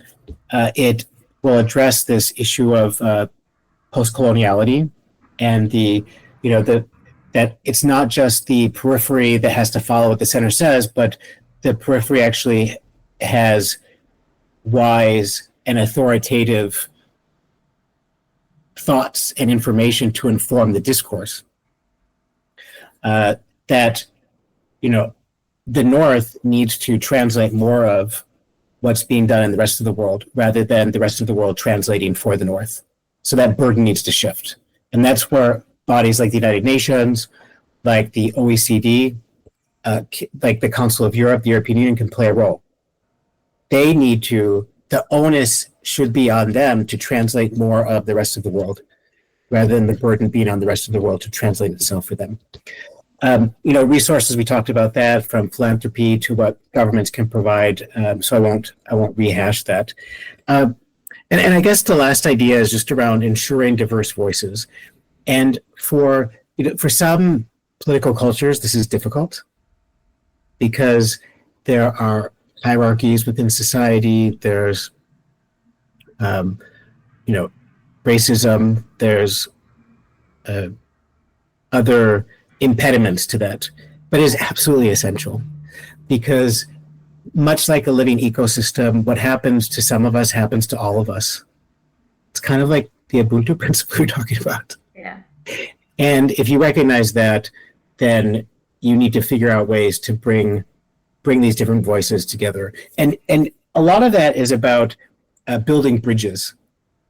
It will address this issue of post-coloniality and that it's not just the periphery that has to follow what the center says, but the periphery actually has wise and authoritative thoughts and information to inform the discourse. That the North needs to translate more of what's being done in the rest of the world rather than the rest of the world translating for the North. So that burden needs to shift. And that's where bodies like the United Nations, like the OECD, like the Council of Europe, the European Union can play a role. They need to, the onus should be on them to translate more of the rest of the world rather than the burden being on the rest of the world to translate itself for them. Resources, we talked about that, from philanthropy to what governments can provide. So I won't rehash that. And I guess the last idea is just around ensuring diverse voices. And for some political cultures, this is difficult because there are hierarchies within society. There's, racism. There's other impediments to that, but it is absolutely essential because much like a living ecosystem, what happens to some of us happens to all of us. It's kind of like the Ubuntu principle we're talking about. Yeah. And if you recognize that, then you need to figure out ways to bring these different voices together. And a lot of that is about building bridges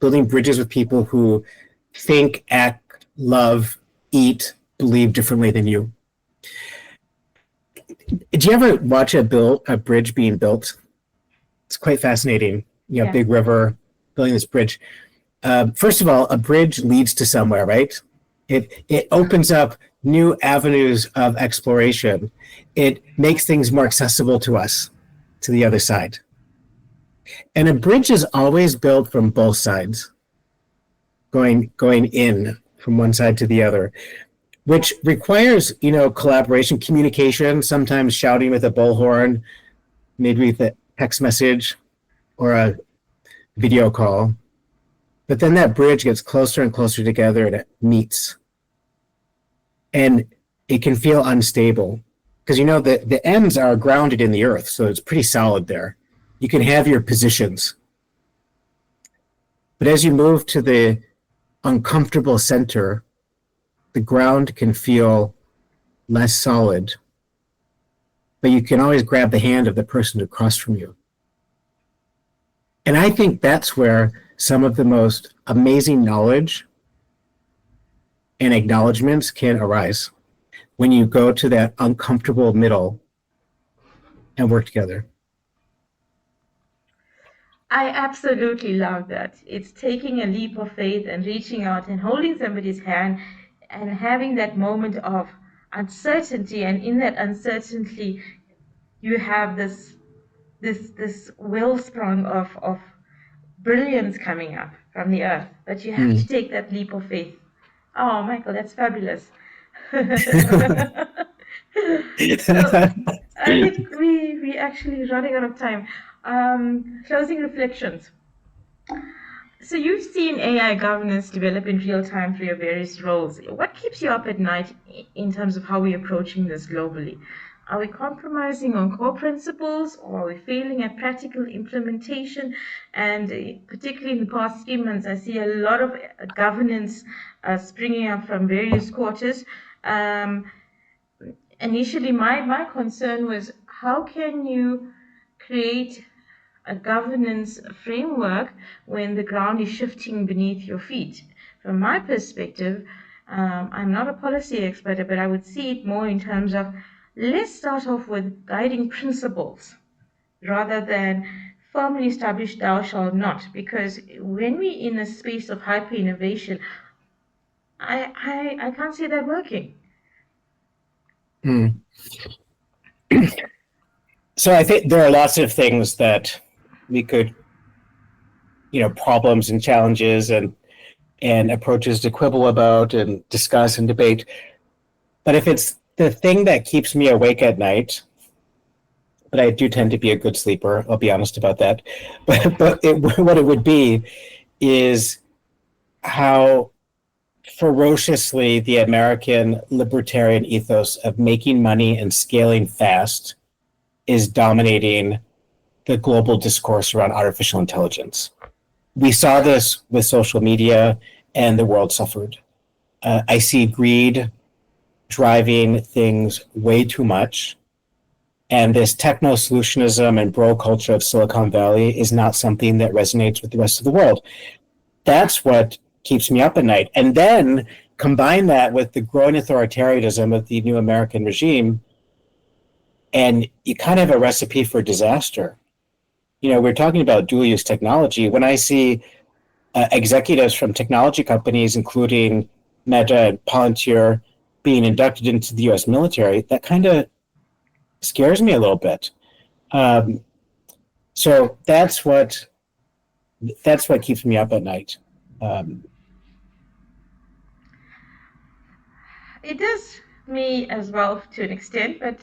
with people who think, act, love, eat, believe differently than you. Did you ever watch a bridge being built? It's quite fascinating. Yeah. Big river, building this bridge. First of all, a bridge leads to somewhere, right? It opens up new avenues of exploration. It makes things more accessible to us, to the other side. And a bridge is always built from both sides, going in from one side to the other, which requires, collaboration, communication, sometimes shouting with a bullhorn, maybe with a text message or a video call. But then that bridge gets closer and closer together and it meets. And it can feel unstable because, the ends are grounded in the earth, so it's pretty solid there. You can have your positions. But as you move to the uncomfortable center, the ground can feel less solid, but you can always grab the hand of the person across from you. And I think that's where some of the most amazing knowledge and acknowledgments can arise, when you go to that uncomfortable middle and work together. I absolutely love that. It's taking a leap of faith and reaching out and holding somebody's hand and having that moment of uncertainty. And in that uncertainty, you have this wellspring of brilliance coming up from the earth. But you have to take that leap of faith. Oh, Michael, that's fabulous. So I think we actually running out of time. Closing reflections. So you've seen AI governance develop in real time through your various roles. What keeps you up at night in terms of how we're approaching this globally? Are we compromising on core principles, or are we failing at practical implementation? And particularly in the past 3 months, I see a lot of governance springing up from various quarters. Initially, my concern was, how can you create a governance framework when the ground is shifting beneath your feet? From my perspective, I'm not a policy expert, but I would see it more in terms of, let's start off with guiding principles rather than firmly established thou shalt not. Because when we're in a space of hyper innovation, I can't see that working. So I think there are lots of things that we could, problems and challenges and approaches to quibble about and discuss and debate. But if it's the thing that keeps me awake at night, but I do tend to be a good sleeper, I'll be honest about that. But what it would be is how ferociously the American libertarian ethos of making money and scaling fast is dominating the global discourse around artificial intelligence. We saw this with social media, and the world suffered. I see greed driving things way too much, and this techno-solutionism and bro culture of Silicon Valley is not something that resonates with the rest of the world. That's what keeps me up at night. And then combine that with the growing authoritarianism of the new American regime, and you kind of have a recipe for disaster. We're talking about dual-use technology. When I see executives from technology companies, including Meta and Palantir, being inducted into the U.S. military, that kind of scares me a little bit. So that's what keeps me up at night. It does me as well to an extent, but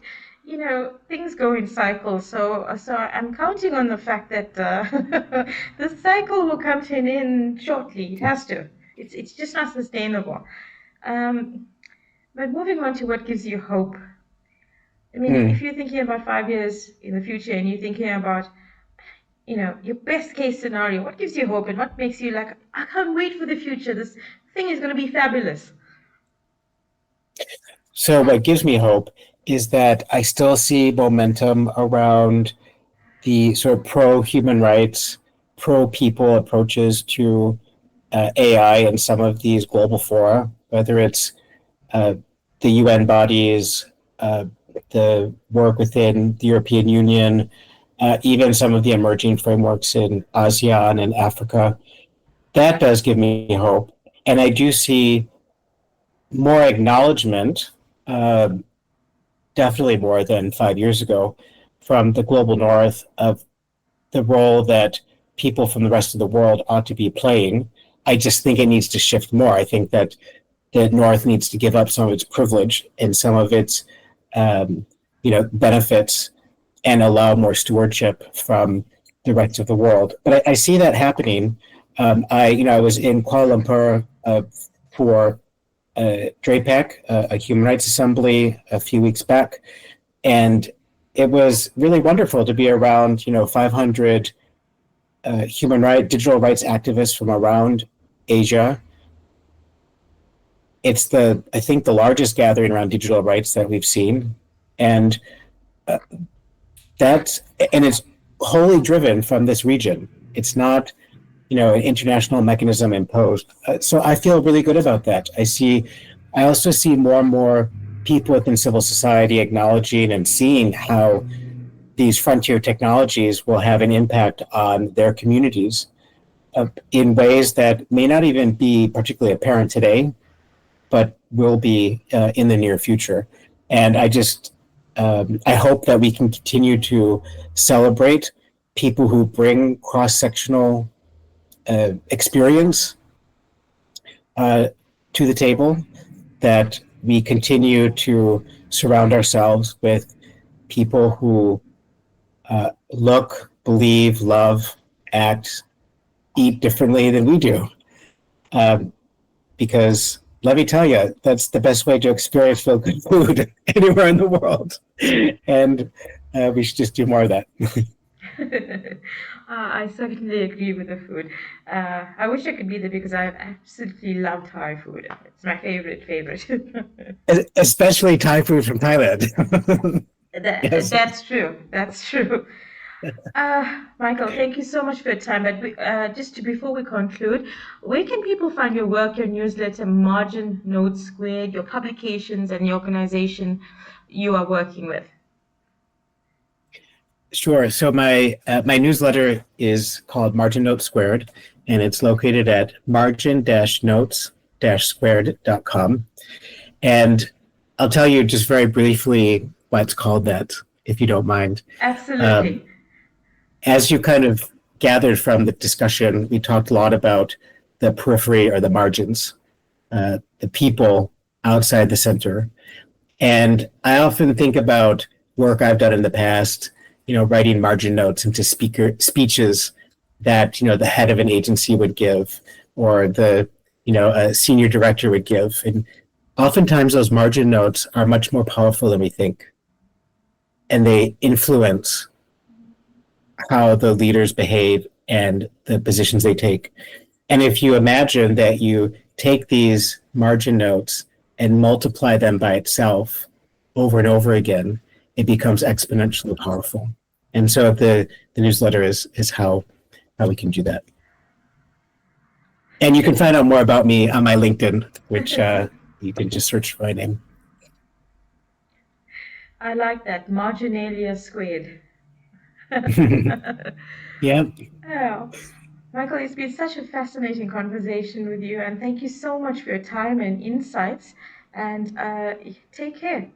things go in cycles. So I'm counting on the fact that the cycle will come to an end shortly. It has to. It's just not sustainable. But moving on to what gives you hope. I mean, if you're thinking about 5 years in the future and you're thinking about, your best case scenario, what gives you hope and what makes you like, I can't wait for the future. This thing is going to be fabulous. So what gives me hope is that I still see momentum around the sort of pro-human rights, pro-people approaches to AI and some of these global fora, whether it's the UN bodies, the work within the European Union, even some of the emerging frameworks in ASEAN and Africa. That does give me hope. And I do see more acknowledgement, definitely more than 5 years ago, from the global north of the role that people from the rest of the world ought to be playing. I just think it needs to shift more. I think that the north needs to give up some of its privilege and some of its benefits and allow more stewardship from the rest of the world. But I see that happening. I was in Kuala Lumpur for DRAPEC, a human rights assembly, a few weeks back, and it was really wonderful to be around 500 digital rights activists from around Asia. It's I think the largest gathering around digital rights that we've seen, and it's wholly driven from this region. It's not an international mechanism imposed. So I feel really good about that. I also see more and more people within civil society acknowledging and seeing how these frontier technologies will have an impact on their communities in ways that may not even be particularly apparent today, but will be in the near future. And I hope that we can continue to celebrate people who bring cross-sectional experience to the table, that we continue to surround ourselves with people who look, believe, love, act, eat differently than we do. Because let me tell you, that's the best way to experience feel good food anywhere in the world. And we should just do more of that. I certainly agree with the food. I wish I could be there because I absolutely love Thai food. It's my favorite. Especially Thai food from Thailand. Yes. That's true. That's true. Michael, thank you so much for your time. But before we conclude, where can people find your work, your newsletter, Margin Notes Squared, your publications, and the organization you are working with? Sure. So my newsletter is called Margin Notes Squared, and it's located at margin-notes-squared.com. And I'll tell you just very briefly why it's called that, if you don't mind. Absolutely. As you kind of gathered from the discussion, we talked a lot about the periphery or the margins, the people outside the center. And I often think about work I've done in the past, writing margin notes into speeches that, the head of an agency would give, or a senior director would give. And oftentimes those margin notes are much more powerful than we think. And they influence how the leaders behave and the positions they take. And if you imagine that you take these margin notes and multiply them by itself over and over again, it becomes exponentially powerful. And so the newsletter is how we can do that. And you can find out more about me on my LinkedIn, which you can just search for my name. I like that, Marginalia Squared. Yeah. Oh, Michael, it's been such a fascinating conversation with you, and thank you so much for your time and insights, and take care.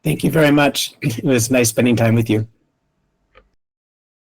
Thank you very much. It was nice spending time with you.